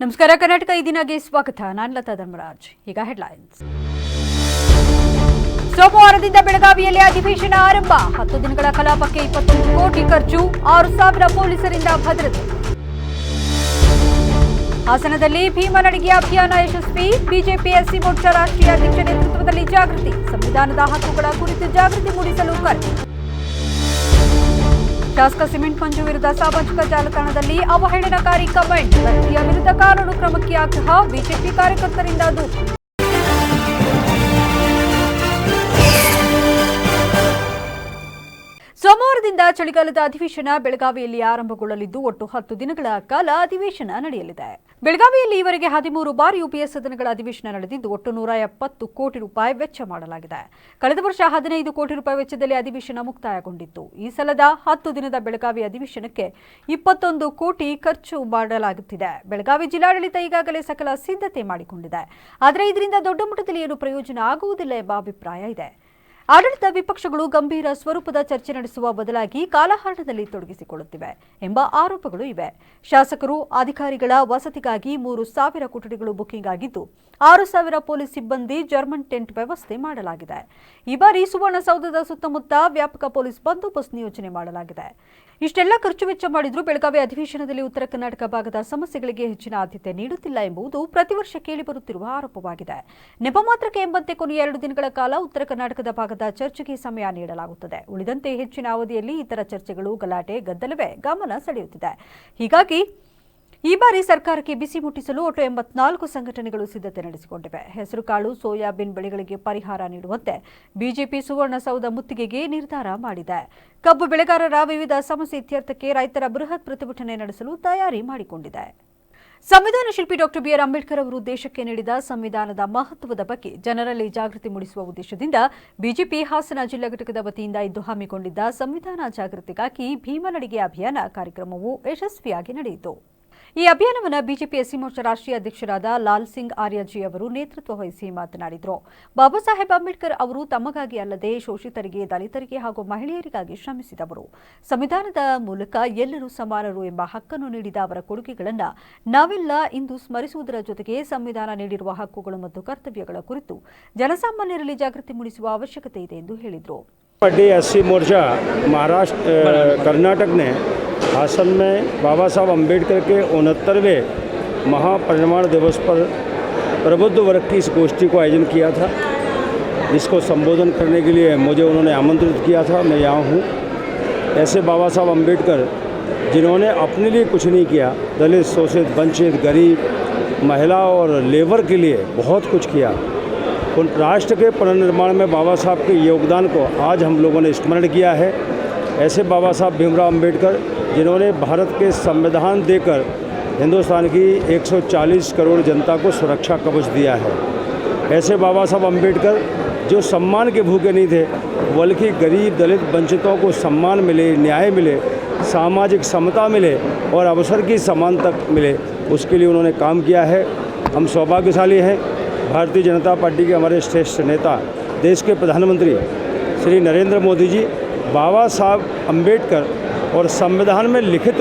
ನಮಸ್ಕಾರ. ಕರ್ನಾಟಕ ಈ ದಿನಗೆ ಸ್ವಾಗತ. ನಾನು ಲತಾ ಧರ್ಮರಾಜ್. ಈಗ ಹೆಡ್ಲೈನ್ಸ್. ಸೋಮವಾರದಿಂದ ಬೆಳಗಾವಿಯಲ್ಲಿ ಅಧಿವೇಶನ ಆರಂಭ. 10 ದಿನಗಳ ಕಲಾಪಕ್ಕೆ 21 ಕೋಟಿ ಖರ್ಚು, 6,000 ಪೊಲೀಸರಿಂದ ಭದ್ರತೆ. ಹಾಸನದಲ್ಲಿ ಭೀಮನಡಿಗೆ ಅಭಿಯಾನ ಯಶಸ್ವಿ. ಬಿಜೆಪಿ ಎಸ್ಸಿ ಮೋರ್ಚಾ ರಾಷ್ಟ್ರೀಯ ಅಧ್ಯಕ್ಷ ನೇತೃತ್ವದಲ್ಲಿ ಜಾಗೃತಿ. ಸಂವಿಧಾನದ ಹಕ್ಕುಗಳ ಕುರಿತು ಜಾಗೃತಿ ಮೂಡಿಸಲು ಕರೆ. ಶಾಸಕ ಸಿಮೆಂಟ್ ಮಂಜು ವಿರುದ್ಧ ಸಾಮಾಜಿಕ ಜಾಲತಾಣದಲ್ಲಿ ಅವಹೇಳನಕಾರಿ ಕಮೆಂಟ್. ವ್ಯಕ್ತಿಯ ವಿರುದ್ಧ ಕಾನೂನು ಕ್ರಮಕ್ಕೆ ಆಗ್ರಹ. ಬಿಜೆಪಿ ಕಾರ್ಯಕರ್ತರಿಂದ ದೂರು. ಸೋಮವಾರದಿಂದ ಚಳಿಗಾಲದ ಅಧಿವೇಶನ ಬೆಳಗಾವಿಯಲ್ಲಿ ಆರಂಭಗೊಳ್ಳಲಿದ್ದು ಒಟ್ಟು 10 ದಿನಗಳ ಕಾಲ ಅಧಿವೇಶನ ನಡೆಯಲಿದೆ. ಬೆಳಗಾವಿಯಲ್ಲಿ ಈವರೆಗೆ 13 ಬಾರಿ ಉಭಯ ಸದನಗಳ ಅಧಿವೇಶನ ನಡೆದಿದ್ದು ಒಟ್ಟು 170 ಕೋಟಿ ರೂಪಾಯಿ ವೆಚ್ಚ ಮಾಡಲಾಗಿದೆ. ಕಳೆದ ವರ್ಷ 15 ಕೋಟಿ ರೂಪಾಯಿ ವೆಚ್ಚದಲ್ಲಿ ಅಧಿವೇಶನ ಮುಕ್ತಾಯಗೊಂಡಿತ್ತು. ಈ ಸಲದ 10 ದಿನದ ಬೆಳಗಾವಿ ಅಧಿವೇಶನಕ್ಕೆ 21 ಕೋಟಿ ಖರ್ಚು ಮಾಡಲಾಗುತ್ತಿದೆ. ಬೆಳಗಾವಿ ಜಿಲ್ಲಾಡಳಿತ ಈಗಾಗಲೇ ಸಕಲ ಸಿದ್ಧತೆ ಮಾಡಿಕೊಂಡಿದೆ. ಆದರೆ ಇದರಿಂದ ದೊಡ್ಡ ಮಟ್ಟದಲ್ಲಿ ಏನು ಪ್ರಯೋಜನ ಆಗುವುದಿಲ್ಲ ಎಂಬ ಅಭಿಪ್ರಾಯ ಇದೆ. ಆಡಳಿತ ವಿಪಕ್ಷಗಳು ಗಂಭೀರ ಸ್ವರೂಪದ ಚರ್ಚೆ ನಡೆಸುವ ಬದಲಾಗಿ ಕಾಲಹರಣದಲ್ಲಿ ತೊಡಗಿಸಿಕೊಳ್ಳುತ್ತಿವೆ ಎಂಬ ಆರೋಪಗಳು ಇವೆ. ಶಾಸಕರು, ಅಧಿಕಾರಿಗಳ ವಸತಿಗಾಗಿ 3,000 ಕೊಠಡಿಗಳು ಬುಕಿಂಗ್ ಆಗಿದ್ದು 6,000 ಪೊಲೀಸ್ ಸಿಬ್ಬಂದಿ ಜರ್ಮನ್ ಟೆಂಟ್ ವ್ಯವಸ್ಥೆ ಮಾಡಲಾಗಿದೆ. ಈ ಬಾರಿ ಸುವರ್ಣಸೌಧದ ಸುತ್ತಮುತ್ತ ವ್ಯಾಪಕ ಪೊಲೀಸ್ ಬಂದೋಬಸ್ತ್ ನಿಯೋಜನೆ ಮಾಡಲಾಗಿದೆ. ಇಷ್ಟೆಲ್ಲ ಖರ್ಚು ವೆಚ್ಚ ಮಾಡಿದ್ರೂ ಬೆಳಗಾವಿ ಅಧಿವೇಶನದಲ್ಲಿ ಉತ್ತರ ಕರ್ನಾಟಕ ಭಾಗದ ಸಮಸ್ಯೆಗಳಿಗೆ ಹೆಚ್ಚಿನ ಆದ್ಯತೆ ನೀಡುತ್ತಿಲ್ಲ ಎಂಬುದು ಪ್ರತಿ ವರ್ಷ ಕೇಳಿಬರುತ್ತಿರುವ ಆರೋಪವಾಗಿದೆ. ನೆಪ ಮಾತ್ರಕ್ಕೆ ಎಂಬಂತೆ ಕೊನೆಯ 2 ದಿನಗಳ ಕಾಲ ಉತ್ತರ ಕರ್ನಾಟಕದ ಭಾಗದ ಚರ್ಚೆಗೆ ಸಮಯ ನೀಡಲಾಗುತ್ತದೆ. ಉಳಿದಂತೆ ಹೆಚ್ಚಿನ ಅವಧಿಯಲ್ಲಿ ಇತರ ಚರ್ಚೆಗಳು, ಗಲಾಟೆ, ಗದ್ದಲವೇ ಗಮನ ಸೆಳೆಯುತ್ತಿದೆ. ಹೀಗಾಗಿ ಈ ಬಾರಿ ಸರ್ಕಾರಕ್ಕೆ ಬಿಸಿ ಮುಟ್ಟಿಸಲು ಒಟ್ಟು 84 ಸಂಘಟನೆಗಳು ಸಿದ್ಧತೆ ನಡೆಸಿಕೊಂಡಿವೆ. ಹೆಸರುಕಾಳು, ಸೋಯಾಬೀನ್ ಬೆಳೆಗಳಿಗೆ ಪರಿಹಾರ ನೀಡುವಂತೆ ಬಿಜೆಪಿ ಸುವರ್ಣಸೌಧ ಮುತ್ತಿಗೆಗೆ ನಿರ್ಧಾರ ಮಾಡಿದೆ. ಕಬ್ಬು ಬೆಳೆಗಾರರ ವಿವಿಧ ಸಮಸ್ಯೆ ಇತ್ಯರ್ಥಕ್ಕೆ ರೈತರ ಬೃಹತ್ ಪ್ರತಿಭಟನೆ ನಡೆಸಲು ತಯಾರಿ ಮಾಡಿಕೊಂಡಿದೆ. ಸಂವಿಧಾನ ಶಿಲ್ಪಿ ಡಾ. ಬಿ.ಆರ್. ಅಂಬೇಡ್ಕರ್ ಅವರು ದೇಶಕ್ಕೆ ನೀಡಿದ ಸಂವಿಧಾನದ ಮಹತ್ವದ ಬಗ್ಗೆ ಜನರಲ್ಲಿ ಜಾಗೃತಿ ಮೂಡಿಸುವ ಉದ್ದೇಶದಿಂದ ಬಿಜೆಪಿ ಹಾಸನ ಜಿಲ್ಲಾ ಘಟಕದ ವತಿಯಿಂದ ಇಂದು ಹಮ್ಮಿಕೊಂಡಿದ್ದ ಸಂವಿಧಾನ ಜಾಗೃತಿಗಾಗಿ ಭೀಮನಡಿಗೆ ಅಭಿಯಾನ ಕಾರ್ಯಕ್ರಮವು ಯಶಸ್ವಿಯಾಗಿ ನಡೆಯಿತು. ಈ ಅಭಿಯಾನವನ್ನು ಬಿಜೆಪಿ ಎಸ್ಸಿ ಮೋರ್ಚಾ ರಾಷ್ಟ್ರೀಯ ಅಧ್ಯಕ್ಷರಾದ ಲಾಲ್ ಸಿಂಗ್ ಆರ್ಯಜಿ ಅವರು ನೇತೃತ್ವ ವಹಿಸಿ ಮಾತನಾಡಿದರು. ಬಾಬಾ ಸಾಹೇಬ್ ಅಂಬೇಡ್ಕರ್ ಅವರು ತಮಗಾಗಿ ಅಲ್ಲದೆ ಶೋಷಿತರಿಗೆ, ದಲಿತರಿಗೆ ಹಾಗೂ ಮಹಿಳೆಯರಿಗಾಗಿ ಶ್ರಮಿಸಿದವರು. ಸಂವಿಧಾನದ ಮೂಲಕ ಎಲ್ಲರೂ ಸಮಾನರು ಎಂಬ ಹಕ್ಕನ್ನು ನೀಡಿದ ಅವರ ಕೊಡುಗೆಗಳನ್ನು ನಾವೆಲ್ಲ ಇಂದು ಸ್ಮರಿಸುವುದರ ಜೊತೆಗೆ ಸಂವಿಧಾನ ನೀಡಿರುವ ಹಕ್ಕುಗಳು ಮತ್ತು ಕರ್ತವ್ಯಗಳ ಕುರಿತು ಜನಸಾಮಾನ್ಯರಲ್ಲಿ ಜಾಗೃತಿ ಮೂಡಿಸುವ ಅವಶ್ಯಕತೆ ಇದೆ ಎಂದು ಹೇಳಿದರು. एससी मोर्चा महाराष्ट्र कर्नाटक ने हासन में बाबा साहब अम्बेडकर के 69वें महापरिनिर्वाण दिवस पर प्रबुद्ध वर्ग की इस गोष्ठी को आयोजन किया था, जिसको संबोधन करने के लिए मुझे उन्होंने आमंत्रित किया था. मैं यहाँ हूँ. ऐसे बाबा साहब अम्बेडकर जिन्होंने अपने लिए कुछ नहीं किया, दलित, शोषित, वंचित, गरीब, महिला और लेबर के लिए बहुत कुछ किया. उन राष्ट्र के पुनर्निर्माण में बाबा साहब के योगदान को आज हम लोगों ने स्मरण किया है. ऐसे बाबा साहब भीमराव अम्बेडकर जिन्होंने भारत के संविधान देकर हिंदुस्तान की 140 करोड़ जनता को सुरक्षा कवच दिया है. ऐसे बाबा साहब अम्बेडकर जो सम्मान के भूखे नहीं थे, बल्कि गरीब, दलित, वंचितों को सम्मान मिले, न्याय मिले, सामाजिक समता मिले और अवसर की समानता मिले, उसके लिए उन्होंने काम किया है. हम सौभाग्यशाली हैं. भारतीय जनता पार्टी के हमारे श्रेष्ठ नेता, देश के प्रधानमंत्री श्री नरेंद्र मोदी जी बाबा साहब अम्बेडकर और संविधान में लिखित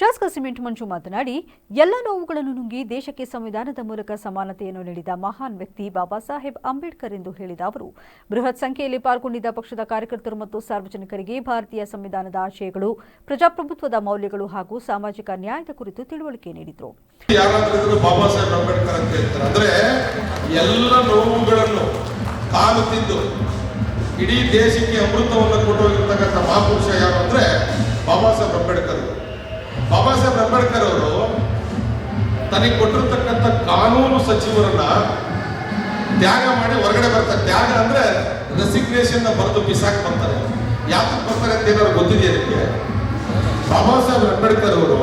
ಶಾಸಕ ಸಿಮೆಂಟ್ ಮಂಜು ಮಾತನಾಡಿ, ಎಲ್ಲ ನೋವುಗಳನ್ನು ನುಂಗಿ ದೇಶಕ್ಕೆ ಸಂವಿಧಾನದ ಮೂಲಕ ಸಮಾನತೆಯನ್ನು ನೀಡಿದ ಮಹಾನ್ ವ್ಯಕ್ತಿ ಬಾಬಾ ಸಾಹೇಬ್ ಅಂಬೇಡ್ಕರ್ ಎಂದು ಹೇಳಿದ ಅವರು, ಬೃಹತ್ ಸಂಖ್ಯೆಯಲ್ಲಿ ಪಾಲ್ಗೊಂಡಿದ್ದ ಪಕ್ಷದ ಕಾರ್ಯಕರ್ತರು ಮತ್ತು ಸಾರ್ವಜನಿಕರಿಗೆ ಭಾರತೀಯ ಸಂವಿಧಾನದ ಆಶಯಗಳು, ಪ್ರಜಾಪ್ರಭುತ್ವದ ಮೌಲ್ಯಗಳು ಹಾಗೂ ಸಾಮಾಜಿಕ ನ್ಯಾಯದ ಕುರಿತು ತಿಳುವಳಿಕೆ ನೀಡಿದರು. ಬಾಬಾ ಸಾಹೇಬ್ ಅಂಬೇಡ್ಕರ್ ಅಂತ ಹೇಳ್ತಾರೆ ಅಂದ್ರೆ ಎಲ್ಲ ನೋವುಗಳನ್ನು ತಾನು ತಿಂದು ಇಡೀ ದೇಶಕ್ಕೆ ಅಮೃತವನ್ನು ಕೊಟ್ಟೋಗಿರ್ತಕ್ಕಂಥ ಮಹಾಪುರುಷ ಯಾರು ಅಂದ್ರೆ ಬಾಬಾ ಸಾಹೇಬ್ ಅಂಬೇಡ್ಕರ್. ಬಾಬಾ ಸಾಹೇಬ್ ಅಂಬೇಡ್ಕರ್ ಅವರು ತನಗೆ ಕೊಟ್ಟಿರ್ತಕ್ಕಂಥ ಕಾನೂನು ಸಚಿವರನ್ನ ತ್ಯಾಗ ಮಾಡಿ ಹೊರಗಡೆ ಬರ್ತಾರೆ. ತ್ಯಾಗ ಅಂದ್ರೆ ರೆಸಿಗ್ನೇಷನ್ ಬರೆದು ಬಿಸಾಕ್ ಬರ್ತಾರೆ. ಯಾಕೆ ಬರ್ತಾರೆ ಅಂತ ಏನಾದ್ರು ಗೊತ್ತಿದೆಯಾ ನಿಮಗೆ? ಬಾಬಾ ಸಾಹೇಬ್ ಅಂಬೇಡ್ಕರ್ ಅವರು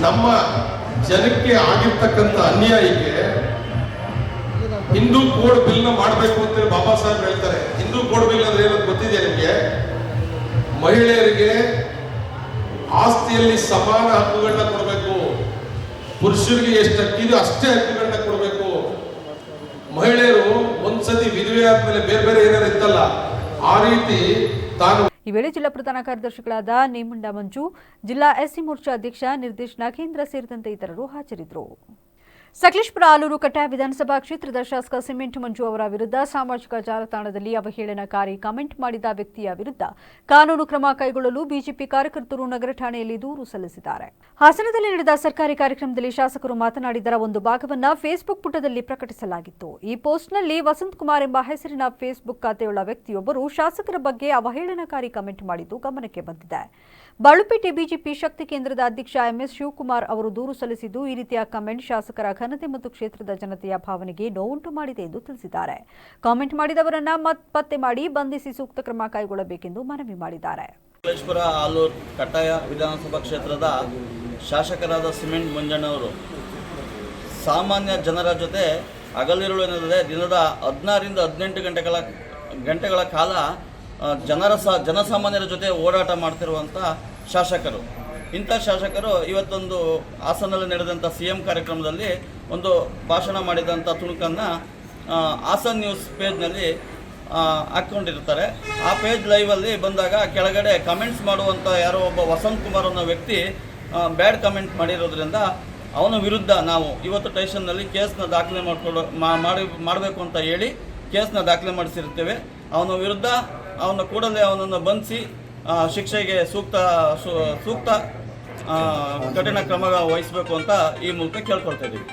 ನಮ್ಮ ಜನಕ್ಕೆ ಆಗಿರ್ತಕ್ಕಂಥ ಅನ್ಯಾಯಕ್ಕೆ ಹಿಂದೂ ಕೋಡ್ ಬಿಲ್ ಮಾಡಬೇಕು ಅಂತ ಬಾಬಾ ಸಾಹೇಬ್ ಹೇಳ್ತಾರೆ. ಹಿಂದೂ ಕೋಡ್ ಬಿಲ್ ಅಂದ್ರೆ ಏನಂತ ಗೊತ್ತಿದೆಯಾ ನಿಮಗೆ? ಮಹಿಳೆಯರಿಗೆ ಆಸ್ತಿಯಲ್ಲಿ ಸಮಾನ ಹಕ್ಕುಗಳನ್ನ ಕೊಡಬೇಕು, ಪುರುಷರಿಗೆ ಎಷ್ಟು ಹಕ್ಕಿದೆ ಅಷ್ಟೇ ಹಕ್ಕುಗಳನ್ನ ಕೊಡಬೇಕು, ಮಹಿಳೆಯರು ಒಂದ್ಸತಿ ವಿಧವೆ ಆದ್ಮೇಲೆ ಬೇರೆ ಬೇರೆ ಏನಾರು ಇತ್ತಲ್ಲ, ಆ ರೀತಿ ತಾನು. ಈ ವೇಳೆ ಜಿಲ್ಲಾ ಪ್ರಧಾನ ಕಾರ್ಯದರ್ಶಿಗಳಾದ ನೇಮಂಡ ಮಂಜು, ಜಿಲ್ಲಾ ಎಸ್ಸಿ ಮೋರ್ಚಾ ಅಧ್ಯಕ್ಷ ನಿರ್ದೇಶ್ ನಾಗೇಂದ್ರ ಸೇರಿದಂತೆ ಇತರರು ಹಾಜರಿದ್ದರು. ಸಕಲೇಶಪುರ ಆಲೂರು ಕಟ್ಟಾಯ ವಿಧಾನಸಭಾ ಕ್ಷೇತ್ರದ ಶಾಸಕ ಸಿಮೆಂಟ್ ಮಂಜು ಅವರ ವಿರುದ್ಧ ಸಾಮಾಜಿಕ ಜಾಲತಾಣದಲ್ಲಿ ಅವಹೇಳನಕಾರಿ ಕಮೆಂಟ್ ಮಾಡಿದ ವ್ಯಕ್ತಿಯ ವಿರುದ್ಧ ಕಾನೂನು ಕ್ರಮ ಕೈಗೊಳ್ಳಲು ಬಿಜೆಪಿ ಕಾರ್ಯಕರ್ತರು ನಗರ ಠಾಣೆಯಲ್ಲಿ ದೂರು ಸಲ್ಲಿಸಿದ್ದಾರೆ. ಹಾಸನದಲ್ಲಿ ನಡೆದ ಸರ್ಕಾರಿ ಕಾರ್ಯಕ್ರಮದಲ್ಲಿ ಶಾಸಕರು ಮಾತನಾಡಿದರ ಒಂದು ಭಾಗವನ್ನು ಫೇಸ್ಬುಕ್ ಪುಟದಲ್ಲಿ ಪ್ರಕಟಿಸಲಾಗಿತ್ತು. ಈ ಪೋಸ್ಟ್ನಲ್ಲಿ ವಸಂತ್ ಕುಮಾರ್ ಎಂಬ ಹೆಸರಿನ ಫೇಸ್ಬುಕ್ ಖಾತೆಯುಳ್ಳ ವ್ಯಕ್ತಿಯೊಬ್ಬರು ಶಾಸಕರ ಬಗ್ಗೆ ಅವಹೇಳನಕಾರಿ ಕಮೆಂಟ್ ಮಾಡಿದ್ದು ಗಮನಕ್ಕೆ ಬಂದಿದೆ. ಬಾಳುಪೇಟೆ ಬಿಜೆಪಿ ಶಕ್ತಿ ಕೇಂದ್ರದ ಅಧ್ಯಕ್ಷ ಎಂಎಸ್ ಶಿವಕುಮಾರ್ ಅವರು ದೂರು ಸಲ್ಲಿಸಿದ್ದು, ಈ ರೀತಿಯ ಕಮೆಂಟ್ ಶಾಸಕರ ಘನತೆ ಮತ್ತು ಕ್ಷೇತ್ರದ ಜನತೆಯ ಭಾವನೆಗೆ ನೋವುಂಟು ಮಾಡಿದೆ ಎಂದು ತಿಳಿಸಿದ್ದಾರೆ. ಕಾಮೆಂಟ್ ಮಾಡಿದವರನ್ನ ಪತ್ತೆ ಮಾಡಿ ಬಂಧಿಸಿ ಸೂಕ್ತ ಕ್ರಮ ಕೈಗೊಳ್ಳಬೇಕೆಂದು ಮನವಿ ಮಾಡಿದ್ದಾರೆ. ಸಕಲೇಶಪುರ ಆಲೂರು ಕಟ್ಟಾಯ ವಿಧಾನಸಭಾ ಕ್ಷೇತ್ರದ ಶಾಸಕರಾದ ಸಿಮೆಂಟ್ ಮಂಜಣ್ಣವರು ಸಾಮಾನ್ಯ ಜನರ ಜೊತೆ ಹಗಲಿರುಳಿನಲ್ಲದೆ ದಿನದ 16 ರಿಂದ 18 ಗಂಟೆಗಳ ಕಾಲ ಜನಸಾಮಾನ್ಯರ ಜೊತೆ ಓಡಾಟ ಮಾಡ್ತಿರುವಂಥ ಶಾಸಕರು. ಇಂಥ ಶಾಸಕರು ಇವತ್ತೊಂದು ಹಾಸನಲ್ಲಿ ನಡೆದಂಥ CM ಕಾರ್ಯಕ್ರಮದಲ್ಲಿ ಒಂದು ಭಾಷಣ ಮಾಡಿದಂಥ ತುಣುಕನ್ನು ಹಾಸನ್ ನ್ಯೂಸ್ ಪೇಜ್ನಲ್ಲಿ ಹಾಕ್ಕೊಂಡಿರ್ತಾರೆ. ಆ ಪೇಜ್ ಲೈವಲ್ಲಿ ಬಂದಾಗ ಕೆಳಗಡೆ ಕಮೆಂಟ್ಸ್ ಮಾಡುವಂಥ ಯಾರೋ ಒಬ್ಬ ವಸಂತ್ ಕುಮಾರ್ ಅನ್ನೋ ವ್ಯಕ್ತಿ ಬ್ಯಾಡ್ ಕಮೆಂಟ್ ಮಾಡಿರೋದ್ರಿಂದ ಅವನ ವಿರುದ್ಧ ನಾವು ಇವತ್ತು ಸ್ಟೇಷನ್ನಲ್ಲಿ ಕೇಸ್ನ ದಾಖಲೆ ಮಾಡಬೇಕು ಅಂತ ಹೇಳಿ ಕೇಸ್ನ ದಾಖಲೆ ಮಾಡಿಸಿರ್ತೇವೆ. ಅವನ ವಿರುದ್ಧ ಕೂಡಲೇ ಅವನನ್ನು ಬಂಧಿಸಿ ಶಿಕ್ಷೆಗೆ ಸೂಕ್ತ ಕಠಿಣ ಕ್ರಮ ವಹಿಸಬೇಕು ಅಂತ ಈ ಮೂಲಕ ಕೇಳ್ಕೊಳ್ತಾ ಇದ್ದೀವಿ.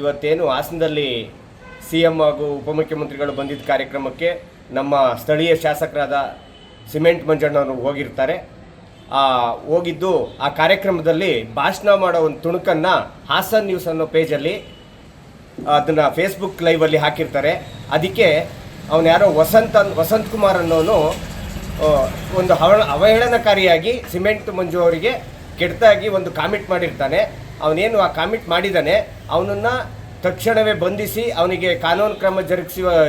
ಇವತ್ತೇನು ಹಾಸನದಲ್ಲಿ CM ಹಾಗೂ ಉಪಮುಖ್ಯಮಂತ್ರಿಗಳು ಬಂದಿದ್ದ ಕಾರ್ಯಕ್ರಮಕ್ಕೆ ನಮ್ಮ ಸ್ಥಳೀಯ ಶಾಸಕರಾದ ಸಿಮೆಂಟ್ ಮಂಜಣ್ಣವರು ಹೋಗಿರ್ತಾರೆ. ಹೋಗಿದ್ದು ಆ ಕಾರ್ಯಕ್ರಮದಲ್ಲಿ ಭಾಷಣ ಮಾಡೋ ಒಂದು ತುಣುಕನ್ನು ಹಾಸನ್ ನ್ಯೂಸ್ ಅನ್ನೋ ಪೇಜಲ್ಲಿ ಅದನ್ನು ಫೇಸ್ಬುಕ್ ಲೈವಲ್ಲಿ ಹಾಕಿರ್ತಾರೆ. ಅದಕ್ಕೆ ಅವನು ಯಾರೋ ವಸಂತ್ ಕುಮಾರ್ ಅನ್ನೋನು ಒಂದು ಅವಹೇಳನಕಾರಿಯಾಗಿ ಸಿಮೆಂಟ್ ಮಂಜು ಅವರಿಗೆ ಕೆಟ್ಟದಾಗಿ ಒಂದು ಕಾಮೆಂಟ್ ಮಾಡಿರ್ತಾನೆ. ಅವನೇನು ಆ ಕಾಮೆಂಟ್ ಮಾಡಿದ್ದಾನೆ ಅವನನ್ನು ತಕ್ಷಣವೇ ಬಂಧಿಸಿ ಅವನಿಗೆ ಕಾನೂನು ಕ್ರಮ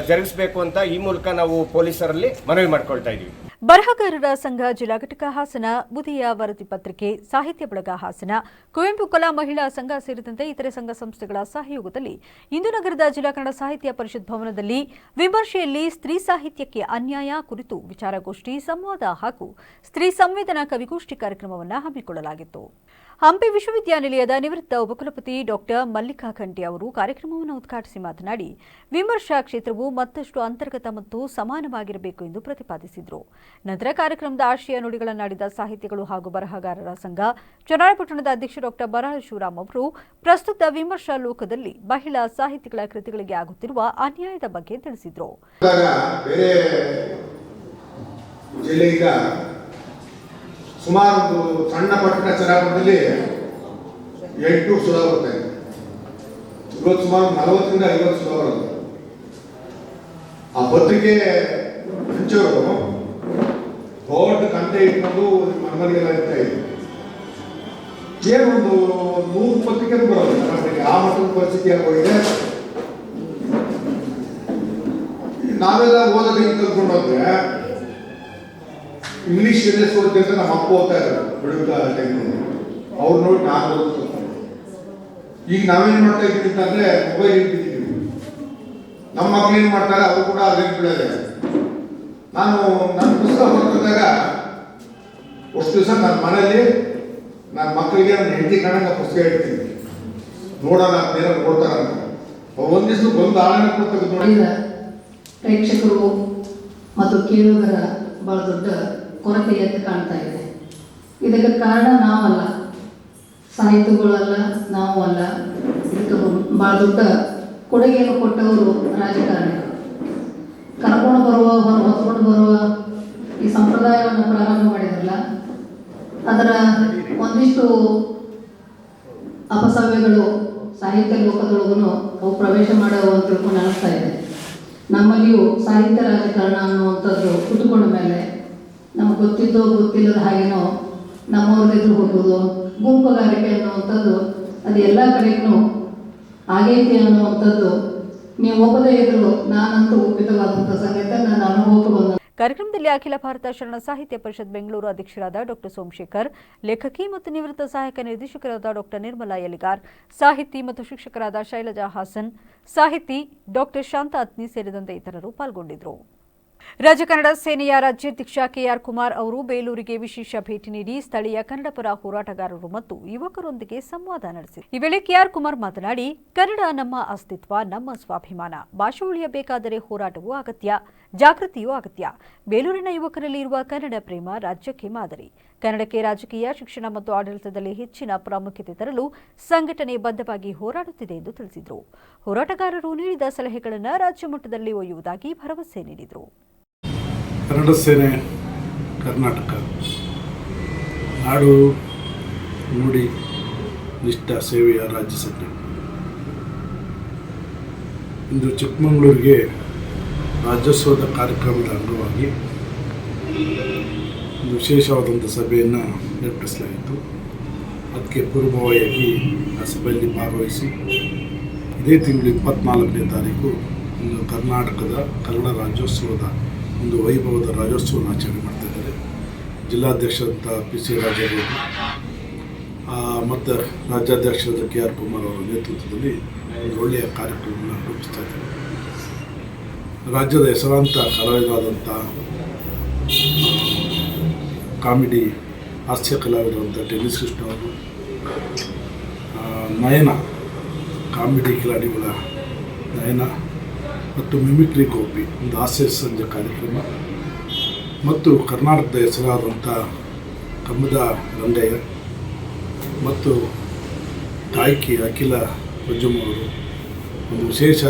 ಜರುಗಿಸಬೇಕು ಅಂತ ಈ ಮೂಲಕ ನಾವು ಪೊಲೀಸರಲ್ಲಿ ಮನವಿ ಮಾಡ್ಕೊಳ್ತಾ ಇದ್ದೀವಿ. ಬರಹಗಾರರ ಸಂಘ ಜಿಲ್ಲಾ ಘಟಕ ಹಾಸನ, ಬುದಿಯ ವರದಿ ಪತ್ರಿಕೆ, ಸಾಹಿತ್ಯ ಬಳಗ ಹಾಸನ, ಕುವೆಂಪು ಕಲಾ ಮಹಿಳಾ ಸಂಘ ಸೇರಿದಂತೆ ಇತರೆ ಸಂಘ ಸಂಸ್ಥೆಗಳ ಸಹಯೋಗದಲ್ಲಿ ಇಂದು ನಗರದ ಜಿಲ್ಲಾ ಕನ್ನಡ ಸಾಹಿತ್ಯ ಪರಿಷತ್ ಭವನದಲ್ಲಿ ವಿಮರ್ಶೆಯಲ್ಲಿ ಸ್ತ್ರೀ ಸಾಹಿತ್ಯಕ್ಕೆ ಅನ್ಯಾಯ ಕುರಿತು ವಿಚಾರಗೋಷ್ಠಿ, ಸಂವಾದ ಹಾಗೂ ಸ್ತ್ರೀ ಸಂವೇದನಾ ಕವಿಗೋಷ್ಠಿ ಕಾರ್ಯಕ್ರಮವನ್ನು ಹಮ್ಮಿಕೊಳ್ಳಲಾಗಿತ್ತು. ಹಂಪಿ ವಿಶ್ವವಿದ್ಯಾನಿಲಯದ ನಿವೃತ್ತ ಉಪಕುಲಪತಿ ಡಾಕ್ಟರ್ ಮಲ್ಲಿಕಾ ಖಂಟೆ ಅವರು ಕಾರ್ಯಕ್ರಮವನ್ನು ಉದ್ಘಾಟಿಸಿ ಮಾತನಾಡಿ, ವಿಮರ್ಶಾ ಕ್ಷೇತ್ರವು ಮತ್ತಷ್ಟು ಅಂತರ್ಗತ ಮತ್ತು ಸಮಾನವಾಗಿರಬೇಕು ಎಂದು ಪ್ರತಿಪಾದಿಸಿದರು. ನಂತರ ಕಾರ್ಯಕ್ರಮದ ಆಶಯ ನುಡಿಗಳನ್ನಾಡಿದ ಸಾಹಿತಿಗಳು ಹಾಗೂ ಬರಹಗಾರರ ಸಂಘ ಚನ್ನರಾಯಪಟ್ಟಣದ ಅಧ್ಯಕ್ಷ ಡಾಕ್ಟರ್ ಬರಹ ಶಿವರಾಮ್ ಅವರು ಪ್ರಸ್ತುತ ವಿಮರ್ಶಾ ಲೋಕದಲ್ಲಿ ಮಹಿಳಾ ಸಾಹಿತಿಗಳ ಕೃತಿಗಳಿಗೆ ಆಗುತ್ತಿರುವ ಅನ್ಯಾಯದ ಬಗ್ಗೆ ತಿಳಿಸಿದರು. ಸುಮಾರು ಒಂದು ಸಣ್ಣ ಪಟ್ಟಣ ಚರಾಪುರದಲ್ಲಿ 8 ಸುಧಾ ಬರ್ತಾ ಇದೆ. ಇವತ್ತು ಸುಮಾರು 40 ರಿಂದ 50 ಸುಧಾ ಬರೋದು. ಆ ಪತ್ರಿಕೆ ಹಂಚೋರು ದೊಡ್ಡ ಕಂತೆ ಇಟ್ಕೊಂಡು ಮನಮನೆಗೆಲ್ಲ ಇರ್ತಾ ಇದ್ರು. ಏನು ಒಂದು 100 ಪತ್ರಿಕೆ ಬರೋದು ಕರ್ನಾಟಕಕ್ಕೆ. ಆ ಮಟ್ಟದ ಪರಿಸ್ಥಿತಿ ಆಗೋಗಿದೆ. ನಾವೆಲ್ಲ ಓದೋದಕ್ಕೆ ಕಲ್ತ್ಕೊಂಡು ಹೋದ್ರೆ ಇಂಗ್ಲೀಷ್ ಎಸ್ ಓದ್ತಿ ಅಂತ ನಮ್ಮ ಅಪ್ಪ ಓದ್ತಾ ಇದ್ದಾರೆ ಬಿಡುಗ ಟೈಮ್ನಲ್ಲಿ. ಅವ್ರು ನೋಡಿ ನಾನು ಓದ್ತಾರೆ. ಈಗ ನಾವೇನು ಮಾಡ್ತಾ ಇದ್ದೀವಿ ಅಂತಂದ್ರೆ ಮೊಬೈಲ್ ಇಟ್ಟಿದ್ದೀವಿ. ನಮ್ಮ ಮಕ್ಳು ಏನು ಮಾಡ್ತಾರೆ ಅವರು ಕೂಡ ಅದಕ್ಕೆ ಬಿಡೋದೆ. ನಾನು ನನ್ನ ಪುಸ್ತಕ ಹೊರತಾಗ ಅಷ್ಟು ದಿವಸ ನನ್ನ ಮನೆಯಲ್ಲಿ ನನ್ನ ಮಕ್ಕಳಿಗೆ ನನ್ನ ಹೆಂಡತಿ ಕಾಣಂಗ ಪುಸ್ತಕ ಇಡ್ತೀನಿ, ನೋಡೋಣ ಬೇರೆ ಕೊಡ್ತಾರಂತ. ಅವ್ರು ಒಂದಿಷ್ಟು ಬಂದು ಆಳನೆ ಕೊಡ್ತಾರೆ ನೋಡಿ. ಪ್ರೇಕ್ಷಕರು ಮತ್ತು ಕೇಳುಗರ ಬಹಳ ದೊಡ್ಡ ಕೊರತೆ ಎದ್ದು ಕಾಣ್ತಾ ಇದೆ. ಇದಕ್ಕೆ ಕಾರಣ ನಾವಲ್ಲ, ಸಾಹಿತ್ಯಗಳಲ್ಲ, ನಾವು ಅಲ್ಲ. ಇದಕ್ಕೆ ಭಾಳ ದೊಡ್ಡ ಕೊಡುಗೆಯನ್ನು ಕೊಟ್ಟವರು ರಾಜಕಾರಣಿಗಳು. ಕರ್ಕೊಂಡು ಬರುವ ಹೊತ್ಕೊಂಡು ಬರುವ ಈ ಸಂಪ್ರದಾಯವನ್ನು ಪ್ರಾರಂಭ ಮಾಡಿದ್ರಲ್ಲ, ಅದರ ಒಂದಿಷ್ಟು ಅಪಸವ್ಯಗಳು ಸಾಹಿತ್ಯ ಲೋಕದೊಳಗೂ ಅವು ಪ್ರವೇಶ ಮಾಡುವ ಅಂತ ತಿಳ್ಕೊಂಡು ಅನಿಸ್ತಾ ಇದೆ. ನಮ್ಮಲ್ಲಿಯೂ ಸಾಹಿತ್ಯ ರಾಜಕಾರಣ ಅನ್ನುವಂಥದ್ದು ಕುತ್ಕೊಂಡ ಮೇಲೆ ನಮ್ಗೆ ಗೊತ್ತಿದ್ದೋ ಗೊತ್ತಿಲ್ಲದ ಹಾಗೇನೋ ನಮ್ಮವ್ರದ್ದು ಹೋಗೋದು, ಗುಂಪುಗಾರಿಕೆ ಅನ್ನುವಂಥದ್ದು ಅದು ಎಲ್ಲ ಕಡೆಗೂ ಆಗೈತಿ ಅನ್ನುವಂಥದ್ದು ನೀವು ಒಪ್ಪದೇ ಇದ್ರು ನಾನಂತೂ ಒಪ್ಪಿತವಾದಂಥ ಸಂಗತಿ ನನ್ನ ಅನುಭವಕ್ಕೆ ಬಂದ. ಕಾರ್ಯಕ್ರಮದಲ್ಲಿ ಅಖಿಲ ಭಾರತ ಶರಣ ಸಾಹಿತ್ಯ ಪರಿಷತ್ ಬೆಂಗಳೂರು ಅಧ್ಯಕ್ಷರಾದ ಡಾಕ್ಟರ್ ಸೋಮಶೇಖರ್, ಲೇಖಕಿ ಮತ್ತು ನಿವೃತ್ತ ಸಹಾಯಕ ನಿರ್ದೇಶಕರಾದ ಡಾಕ್ಟರ್ ನಿರ್ಮಲಾ ಯಲಿಗಾರ್, ಸಾಹಿತಿ ಮತ್ತು ಶಿಕ್ಷಕರಾದ ಶೈಲಜಾ ಹಾಸನ್, ಸಾಹಿತಿ ಡಾಕ್ಟರ್ ಶಾಂತಾ ಅತ್ನಿ ಸೇರಿದಂತೆ ಇತರರು ಪಾಲ್ಗೊಂಡಿದ್ದರು. ರಾಜ್ಯ ಕನ್ನಡ ಸೇನೆಯ ರಾಜ್ಯಾಧ್ಯಕ್ಷ ಕೆಆರ್ ಕುಮಾರ್ ಅವರು ಬೇಲೂರಿಗೆ ವಿಶೇಷ ಭೇಟಿ ನೀಡಿ ಸ್ಥಳೀಯ ಕನ್ನಡ ಪರ ಹೋರಾಟಗಾರರು ಮತ್ತು ಯುವಕರೊಂದಿಗೆ ಸಂವಾದ ನಡೆಸಿದರು. ಈ ವೇಳೆ ಕೆಆರ್ ಕುಮಾರ್ ಮಾತನಾಡಿ, ಕನ್ನಡ ನಮ್ಮ ಅಸ್ತಿತ್ವ, ನಮ್ಮ ಸ್ವಾಭಿಮಾನ. ಭಾಷೆ ಉಳಿಯಬೇಕಾದರೆ ಹೋರಾಟವೂ ಅಗತ್ಯ, ಜಾಗೃತಿಯೂ ಅಗತ್ಯ. ಬೇಲೂರಿನ ಯುವಕರಲ್ಲಿ ಇರುವ ಕನ್ನಡ ಪ್ರೇಮ ರಾಜ್ಯಕ್ಕೆ ಮಾದರಿ. ಕನ್ನಡಕ್ಕೆ ರಾಜಕೀಯ, ಶಿಕ್ಷಣ ಮತ್ತು ಆಡಳಿತದಲ್ಲಿ ಹೆಚ್ಚಿನ ಪ್ರಾಮುಖ್ಯತೆ ತರಲು ಸಂಘಟನೆ ಬದ್ಧವಾಗಿ ಹೋರಾಡುತ್ತಿದೆ ಎಂದು ತಿಳಿಸಿದರು. ಹೋರಾಟಗಾರರು ನೀಡಿದ ಸಲಹೆಗಳನ್ನು ರಾಜ್ಯ ಮಟ್ಟದಲ್ಲಿ ಒಯ್ಯುವುದಾಗಿ ಭರವಸೆ ನೀಡಿದರು. ಕನ್ನಡ ಸೇನೆ ಕರ್ನಾಟಕ ನಾಡು ನುಡಿ ನಿಷ್ಠ ಸೇವೆಯ ರಾಜ್ಯ ಸಂಘಟನೆ ಇಂದು ಚಿಕ್ಕಮಗಳೂರಿಗೆ ರಾಜ್ಯೋತ್ಸವದ ಕಾರ್ಯಕ್ರಮದ ಅಂಗವಾಗಿ ಒಂದು ವಿಶೇಷವಾದಂಥ ಸಭೆಯನ್ನು ಏರ್ಪಡಿಸಲಾಯಿತು. ಅದಕ್ಕೆ ಪೂರ್ವಭಾವಿಯಾಗಿ ಆ ಸಭೆಯಲ್ಲಿ ಭಾಗವಹಿಸಿ ಇದೇ ತಿಂಗಳು 24ನೇ ತಾರೀಕು ಒಂದು ಕರ್ನಾಟಕದ ಕನ್ನಡ ರಾಜ್ಯೋತ್ಸವದ ಒಂದು ವೈಭವದ ರಾಜ್ಯೋತ್ಸವವನ್ನು ಆಚರಣೆ ಮಾಡ್ತಾಯಿದ್ದಾರೆ. ಜಿಲ್ಲಾಧ್ಯಕ್ಷರಂಥ PC ರಾಜೇಗೌಡ ಮತ್ತು ರಾಜ್ಯಾಧ್ಯಕ್ಷರಾದ KR ಕುಮಾರ್ ಅವರ ನೇತೃತ್ವದಲ್ಲಿ ಒಂದು ಒಳ್ಳೆಯ ಕಾರ್ಯಕ್ರಮವನ್ನು ರೂಪಿಸ್ತಾ ಇದ್ದಾರೆ. ರಾಜ್ಯದ ಹೆಸರಾಂತ ಕಲಾವಿದರಾದಂಥ ಕಾಮಿಡಿ ಹಾಸ್ಯ ಕಲಾವಿದರಂಥ ಟೆನ್ನಿಸ್ ಕೃಷ್ಣ ಅವರು, ನಯನ ಕಾಮಿಡಿ ಕಿಲಾಡಿಗಳ ನಯನ ಮತ್ತು ಮಿಮಿಕ್ರಿ ಗೋಪಿ ಒಂದು ಹಾಸ್ಯ ಸಂಜೆ ಕಾರ್ಯಕ್ರಮ ಮತ್ತು ಕರ್ನಾಟಕದ ಹೆಸರಾದಂಥ ಕಮ್ಮದ ರಂಗಯ್ಯ ಮತ್ತು ಗಾಯಕಿ ಅಖಿಲ ಪಜ್ಜಮ್ಮವರು ಒಂದು ವಿಶೇಷ.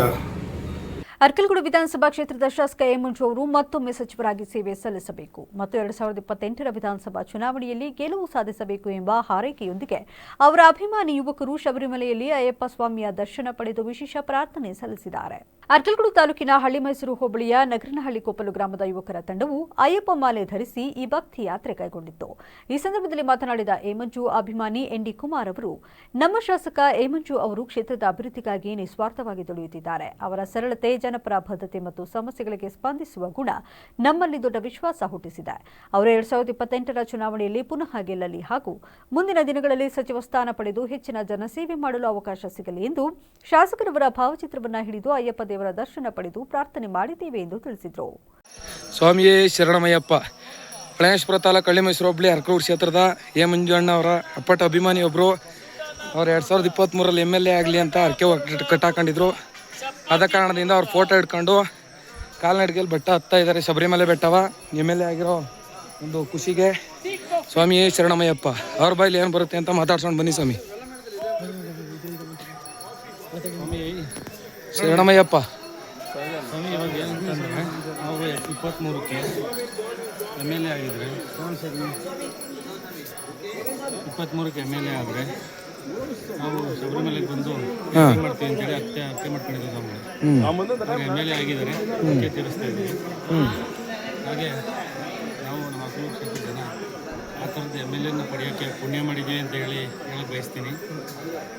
ಅರ್ಕಲಗೂಡು ವಿಧಾನಸಭಾ ಕ್ಷೇತ್ರದ ಶಾಸಕ ಎ ಮಂಜು ಅವರು ಮತ್ತೊಮ್ಮೆ ಸಚಿವರಾಗಿ ಸೇವೆ ಸಲ್ಲಿಸಬೇಕು ಮತ್ತು 2028ರ ವಿಧಾನಸಭಾ ಚುನಾವಣೆಯಲ್ಲಿ ಗೆಲುವು ಸಾಧಿಸಬೇಕು ಎಂಬ ಹಾರೈಕೆಯೊಂದಿಗೆ ಅವರ ಅಭಿಮಾನಿ ಯುವಕರು ಶಬರಿಮಲೆಯಲ್ಲಿ ಅಯ್ಯಪ್ಪ ಸ್ವಾಮಿಯ ದರ್ಶನ ಪಡೆದು ವಿಶೇಷ ಪ್ರಾರ್ಥನೆ ಸಲ್ಲಿಸಿದ್ದಾರೆ. ಅರ್ಕಲಗೂಡು ತಾಲೂಕಿನ ಹಳ್ಳಿಮೈಸೂರು ಹೋಬಳಿಯ ನಗರನಹಳ್ಳಿ ಕೊಪ್ಪಲು ಗ್ರಾಮದ ಯುವಕರ ತಂಡವು ಅಯ್ಯಪ್ಪ ಮಾಲೆ ಧರಿಸಿ ಈ ಭಕ್ತಿ ಯಾತ್ರೆ ಕೈಗೊಂಡಿತ್ತು. ಈ ಸಂದರ್ಭದಲ್ಲಿ ಮಾತನಾಡಿದ ಎ ಮಂಜು ಅಭಿಮಾನಿ ND ಕುಮಾರ್ ಅವರು, ನಮ್ಮ ಶಾಸಕ ಎ ಮಂಜು ಅವರು ಕ್ಷೇತ್ರದ ಅಭಿವೃದ್ಧಿಗಾಗಿ ನಿಸ್ವಾರ್ಥವಾಗಿ ದುಡಿಯುತ್ತಿದ್ದಾರೆ. ಅವರ ಸರಳತೆ, ಜನಪರ ಬದ್ಧತೆ ಮತ್ತು ಸಮಸ್ಯೆಗಳಿಗೆ ಸ್ಪಂದಿಸುವ ಗುಣ ನಮ್ಮಲ್ಲಿ ದೊಡ್ಡ ವಿಶ್ವಾಸ ಹುಟ್ಟಿಸಿದೆ. ಅವರು 2028ರ ಚುನಾವಣೆಯಲ್ಲಿ ಪುನಃ ಗೆಲ್ಲಲಿ ಹಾಗೂ ಮುಂದಿನ ದಿನಗಳಲ್ಲಿ ಸಚಿವ ಸ್ಥಾನ ಪಡೆದು ಹೆಚ್ಚಿನ ಜನಸೇವೆ ಮಾಡಲು ಅವಕಾಶ ಸಿಗಲಿ ಎಂದು ಶಾಸಕರವರ ಭಾವಚಿತ್ರವನ್ನು ಹಿಡಿದು ಅಯ್ಯಪ್ಪ ದೇವರ ದರ್ಶನ ಪಡೆದು ಪ್ರಾರ್ಥನೆ ಮಾಡಿದ್ದೇವೆ ಎಂದು ತಿಳಿಸಿದರು. ಸ್ವಾಮಿಯೇ ಶರಣಮಯ್ಯಪ್ಪ. ಪಳನೇಶ್ವರ ತಾಲೂಕು ಹಳ್ಳಿಮೈಸೂರು ಹೋಬಳಿ ಅರ್ಕಲಗೂಡು ಕ್ಷೇತ್ರದ ಎ ಮಂಜು ಅಣ್ಣ ಅವರ ಅಪ್ಪಟ ಅಭಿಮಾನಿ ಒಬ್ಬರು. ಅವ್ರು 2023ರಲ್ಲಿ MLA ಆಗಲಿ ಅಂತ ಅರ್ಕೆ ಕಟ್ಟಾಕೊಂಡಿದ್ರು. ಆದ ಕಾರಣದಿಂದ ಅವ್ರ ಫೋಟೋ ಇಟ್ಕೊಂಡು ಕಾಲ್ನಡಿಗೆಯಲ್ಲಿ ಬೆಟ್ಟ ಹತ್ತಾ ಇದ್ದಾರೆ. ಶಬರಿಮಲೆ ಬೆಟ್ಟವ MLA ಆಗಿರೋ ಒಂದು ಖುಷಿಗೆ ಸ್ವಾಮಿಯೇ ಶರಣಮಯ್ಯಪ್ಪ. ಅವ್ರ ಬಾಯಲ್ಲಿ ಏನು ಬರುತ್ತೆ ಅಂತ ಮಾತಾಡ್ಸ್ಕೊಂಡು ಬನ್ನಿ ಸ್ವಾಮಿ. ಶರಣಮಯ್ಯಪ್ಪ. ಸ್ವಾಮಿ ಇವಾಗ ಏನಂತಂದರೆ ಅವರು 23ಕ್ಕೆ MLA ಆಗಿದ್ರೆ 23ಕ್ಕೆ MLA ಆದರೆ ನಾವು ಶಬರಿಮಲೆಗೆ ಬಂದು ಮಾಡ್ತೀವಿ ಅಂತೇಳಿ ಅರ್ಕೆ ಮಾಡ್ಕೊಂಡಿದ್ದೀವಿ. ಸ್ವಾಮಿ MLA ಆಗಿದ್ದಾರೆ, ಅರ್ಕೆ ತೀರಿಸ್ತಾ ಇದ್ದೀವಿ. ಹಾಗೆ ನಾವು ನಮ್ಮ ಅರ್ಕಲಗೂಡು ಕ್ಷೇತ್ರದ ಜನ ಆ ಥರದ MLAನ ಪಡೆಯೋಕ್ಕೆ ಪುಣ್ಯ ಮಾಡಿದ್ದೀವಿ ಅಂತ ಹೇಳಕ್ಕೆ ಬಯಸ್ತೀನಿ.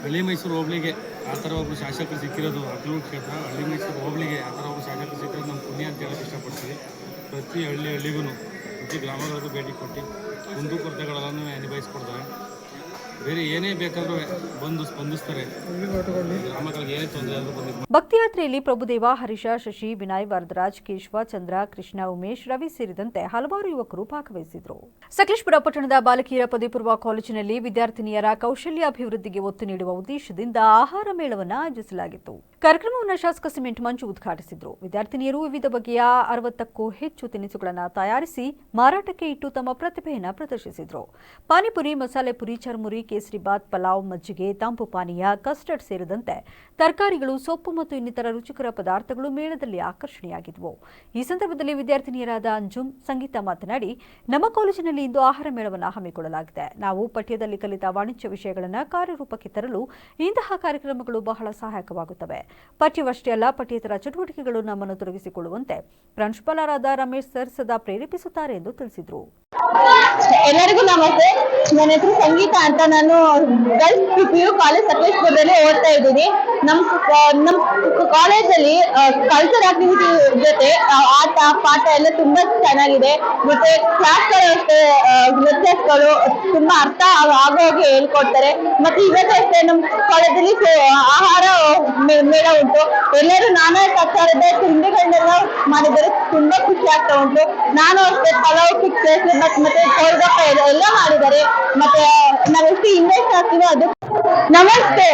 ಹಳ್ಳಿಮೈಸೂರು ಹೋಬಳಿಗೆ ಆ ಥರ ಒಬ್ಬರು ಶಾಸಕರು ಸಿಕ್ಕಿರೋದು, ಅರ್ಕಲಗೂಡು ಕ್ಷೇತ್ರ ಹಳ್ಳಿಮೈಸೂರು ಹೋಬಳಿಗೆ ಆ ಥರ ಒಬ್ಬರು ಶಾಸಕರು ಸಿಕ್ಕಿರೋದು ನಮ್ಮ ಪುಣ್ಯ ಅಂತ ಹೇಳಕ್ಕೆ ಇಷ್ಟಪಡ್ತೀವಿ. ಪ್ರತಿ ಹಳ್ಳಿಗೂ ಪ್ರತಿ ಗ್ರಾಮಗಳಿಗೂ ಭೇಟಿ ಕೊಟ್ಟು ಕುಂದುಕೊರತೆಗಳೆಲ್ಲನೂ ನಿಭಾಯಿಸ್ಕೊಡ್ತಾರೆ. ಬೇರೆ ಏನೇ ಬೇಕಾದರೂ ಬಂದು ಸ್ಪಂದಿಸ್ತಾರೆ. ಗ್ರಾಮಗಳಿಗೆ ಏನೇ ತೊಂದರೆ ಆದರೂ ಬಂದು. ಭಕ್ತಿಯಾತ್ರೆಯಲ್ಲಿ ಪ್ರಭುದೇವ, ಹರೀಶ, ಶಶಿ, ವಿನಯ್, ವರದರಾಜ್, ಕೇಶವ, ಚಂದ್ರ, ಕೃಷ್ಣ, ಉಮೇಶ್, ರವಿ ಸೇರಿದಂತೆ ಹಲವಾರು ಯುವಕರು ಭಾಗವಹಿಸಿದರು. ಸಕಲೇಶಪುರ ಪಟ್ಟಣದ ಬಾಲಕಿಯರ ಪದವಿ ಪೂರ್ವ ಕಾಲೇಜಿನಲ್ಲಿ ವಿದ್ಯಾರ್ಥಿನಿಯರ ಕೌಶಲ್ಯ ಅಭಿವೃದ್ಧಿಗೆ ಒತ್ತು ನೀಡುವ ಉದ್ದೇಶದಿಂದ ಆಹಾರ ಮೇಳವನ್ನು ಆಯೋಜಿಸಲಾಗಿತ್ತು. ಕಾರ್ಯಕ್ರಮವನ್ನು ಶಾಸಕ ಸಿಮೆಂಟ್ ಮಂಜು ಉದ್ಘಾಟಿಸಿದರು. ವಿದ್ಯಾರ್ಥಿನಿಯರು ವಿವಿಧ ಬಗೆಯ 60ಕ್ಕೂ ಹೆಚ್ಚು ತಿನಿಸುಗಳನ್ನು ತಯಾರಿಸಿ ಮಾರಾಟಕ್ಕೆ ಇಟ್ಟು ತಮ್ಮ ಪ್ರತಿಭೆಯನ್ನು ಪ್ರದರ್ಶಿಸಿದರು. ಪಾನಿಪುರಿ, ಮಸಾಲೆ ಪುರಿ, ಚರ್ಮುರಿ, ಕೇಸರಿಬಾತ್, ಪಲಾವ್, ಮಜ್ಜಿಗೆ, ತಂಪು ಪಾನೀಯ, ಕಸ್ಟರ್ಡ್ ಸೇರಿದಂತೆ ತರಕಾರಿಗಳು, ಸೊಪ್ಪು ಮತ್ತು ಇನ್ನಿತರ ರುಚಿಕರ ಪದಾರ್ಥಗಳು ಮೇಳದಲ್ಲಿ ಆಕರ್ಷಣೆಯಾಗಿದ್ದವು. ಈ ಸಂದರ್ಭದಲ್ಲಿ ವಿದ್ಯಾರ್ಥಿನಿಯರಾದ ಅಂಜುಮ್, ಸಂಗೀತ ಮಾತನಾಡಿ, ನಮ್ಮ ಕಾಲೇಜಿನಲ್ಲಿ ಇಂದು ಆಹಾರ ಮೇಳವನ್ನು ಹಮ್ಮಿಕೊಳ್ಳಲಾಗಿದೆ. ನಾವು ಪಠ್ಯದಲ್ಲಿ ಕಲಿತ ವಾಣಿಜ್ಯ ವಿಷಯಗಳನ್ನು ಕಾರ್ಯರೂಪಕ್ಕೆ ತರಲು ಇಂತಹ ಕಾರ್ಯಕ್ರಮಗಳು ಬಹಳ ಸಹಾಯಕವಾಗುತ್ತವೆ. ಪಠ್ಯವಷ್ಟೇ ಅಲ್ಲ, ಪಠ್ಯೇತರ ಚಟುವಟಿಕೆಗಳು ನಮ್ಮನ್ನು ತೊಡಗಿಸಿಕೊಳ್ಳುವಂತೆ ಪ್ರಾಂಶುಪಾಲರಾದ ರಮೇಶ್ ಸರ್ ಸದಾ ಪ್ರೇರೇಪಿಸುತ್ತಾರೆ ಎಂದು ತಿಳಿಸಿದರು. ಎಲ್ಲರಿಗೂ ನಮಸ್ತೆ. ನನ್ನ ಹೆಸರು ಸಂಗೀತ ಅಂತ. ನಾನು ಗರ್ಲ್ಸ್ PU ಕಾಲೇಜ್ ಸಕಲೇಶ್ಪುರದಲ್ಲಿ ಓದ್ತಾ ಇದ್ದೀನಿ. ನಮ್ಮ ಕಾಲೇಜಲ್ಲಿ ಕಲ್ಚರ್ ಆಕ್ಟಿವಿಟಿ ಜೊತೆ ಆಟ ಪಾಠ ಎಲ್ಲ ತುಂಬಾ ಚೆನ್ನಾಗಿದೆ. ಮತ್ತೆ ಕ್ಲಾಸ್ಗಳು ಅಷ್ಟೇ, ಲೆಕ್ಚರ್ಸ್ಗಳು ತುಂಬಾ ಅರ್ಥ ಆಗೋಗಿ ಹೇಳ್ಕೊಡ್ತಾರೆ. ಮತ್ತೆ ಇವತ್ತು ಅಷ್ಟೇ ನಮ್ಮ ಕಾಲೇಜಲ್ಲಿ ಆಹಾರ ಮೇಳ ಉಂಟು. ಎಲ್ಲರೂ ನಾನಾ ಪ್ರಕಾರದ ತಿಂಡಿಗಳನ್ನೆಲ್ಲ ಮಾಡಿದರೆ ತುಂಬಾ ಖುಷಿ ಆಗ್ತಾ ಉಂಟು. ನಾನು ಅಷ್ಟೇ ಪಲಾವ್, ಪಿಕ್ಚರ್ಸ್ ಮತ್ತೆ ಕೋಲ್ಗಪ್ಪ ಎಲ್ಲ ಮಾಡಿದ್ದಾರೆ. ಮತ್ತೆ ನಾವೆಷ್ಟು ಇನ್ವೆಸ್ಟ್ ಆಗ್ತೀವೋ ಅದು. ನಮಸ್ತೆ.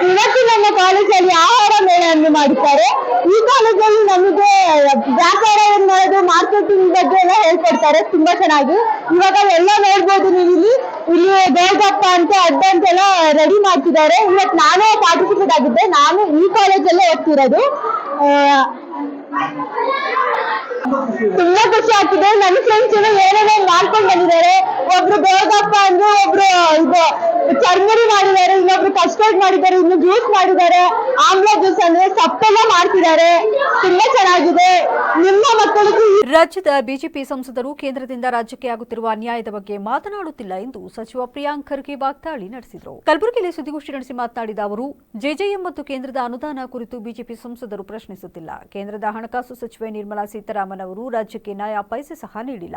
ಇವತ್ತು ನಮ್ಮ ಕಾಲೇಜಲ್ಲಿ ಆಹಾರ ಮೇಳವನ್ನು ಮಾಡುತ್ತಾರೆ. ಈ ಕಾಲೇಜಲ್ಲಿ ನಮಗೆ ವ್ಯಾಪಾರ ಏನ್ ಮಾಡೋದು, ಮಾರ್ಕೆಟಿಂಗ್ ಬಗ್ಗೆ ಎಲ್ಲ ಹೇಳ್ಕೊಡ್ತಾರೆ ತುಂಬಾ ಚೆನ್ನಾಗಿ. ಇವಾಗ ಎಲ್ಲ ನೋಡ್ಬೋದು ನೀವು ಇಲ್ಲಿ ಗೋಲ್ಗಪ್ಪ ಅಂತ ಅಡ್ಡಂತೆಲ್ಲ ರೆಡಿ ಮಾಡ್ತಿದ್ದಾರೆ. ಇವತ್ತು ನಾನು ಪಾರ್ಟಿಸಿಪೇಟ್ ಆಗಿದ್ದೆ. ನಾನು ಈ ಕಾಲೇಜಲ್ಲೇ ಓದ್ತಿರೋದು. ತುಂಬಾ ಖುಷಿ ಆಗ್ತಿದೆ. ನನ್ನ ಫ್ರೆಂಡ್ಸ್ ಏನೇನೋ ಮಾಡ್ಕೊಂಡು ಬಂದಿದ್ದಾರೆ. ಒಬ್ರು ಗೋಲ್ಗಪ್ಪ ಅಂದ್ರೆ, ಒಬ್ರು ಇದು ಚರ್ಮುರಿ ಮಾಡಿದ್ದಾರೆ, ಇನ್ನೊಬ್ರು ಕಸ್ಟರ್ಡ್ ಮಾಡಿದ್ದಾರೆ, ಇನ್ನು ಜ್ಯೂಸ್ ಮಾಡಿದ್ದಾರೆ, ಆಮ್ಲ ಜ್ಯೂಸ್ ಅಂದ್ರೆ ಸಪ್ಪೆಲ್ಲ ಮಾಡ್ತಿದ್ದಾರೆ. ತುಂಬಾ ಚೆನ್ನಾಗಿದೆ. ನಿಮ್ಮ ಮಕ್ಕಳಿಗೂ ರಾಜ್ಯದ ಬಿಜೆಪಿ ಸಂಸದರು ಕೇಂದ್ರದಿಂದ ರಾಜ್ಯಕ್ಕೆ ಆಗುತ್ತಿರುವ ಅನ್ಯಾಯದ ಬಗ್ಗೆ ಮಾತನಾಡುತ್ತಿಲ್ಲ ಎಂದು ಸಚಿವ ಪ್ರಿಯಾಂಕ್ ಖರ್ಗೆ ವಾಗ್ದಾಳಿ ನಡೆಸಿದರು. ಕಲಬುರಗಿಯಲ್ಲಿ ಸುದ್ದಿಗೋಷ್ಠಿ ನಡೆಸಿ ಮಾತನಾಡಿದ ಅವರು, ಜೆಜೆಎಂ ಮತ್ತು ಕೇಂದ್ರದ ಅನುದಾನ ಕುರಿತು ಬಿಜೆಪಿ ಸಂಸದರು ಪ್ರಶ್ನಿಸುತ್ತಿಲ್ಲ. ಕೇಂದ್ರದ ಹಣಕಾಸು ಸಚಿವೆ ನಿರ್ಮಲಾ ಸೀತಾರಾಮನ್ ಅವರು ರಾಜ್ಯಕ್ಕೆ ನಯಾ ಪೈಸೆ ಸಹ ನೀಡಿಲ್ಲ.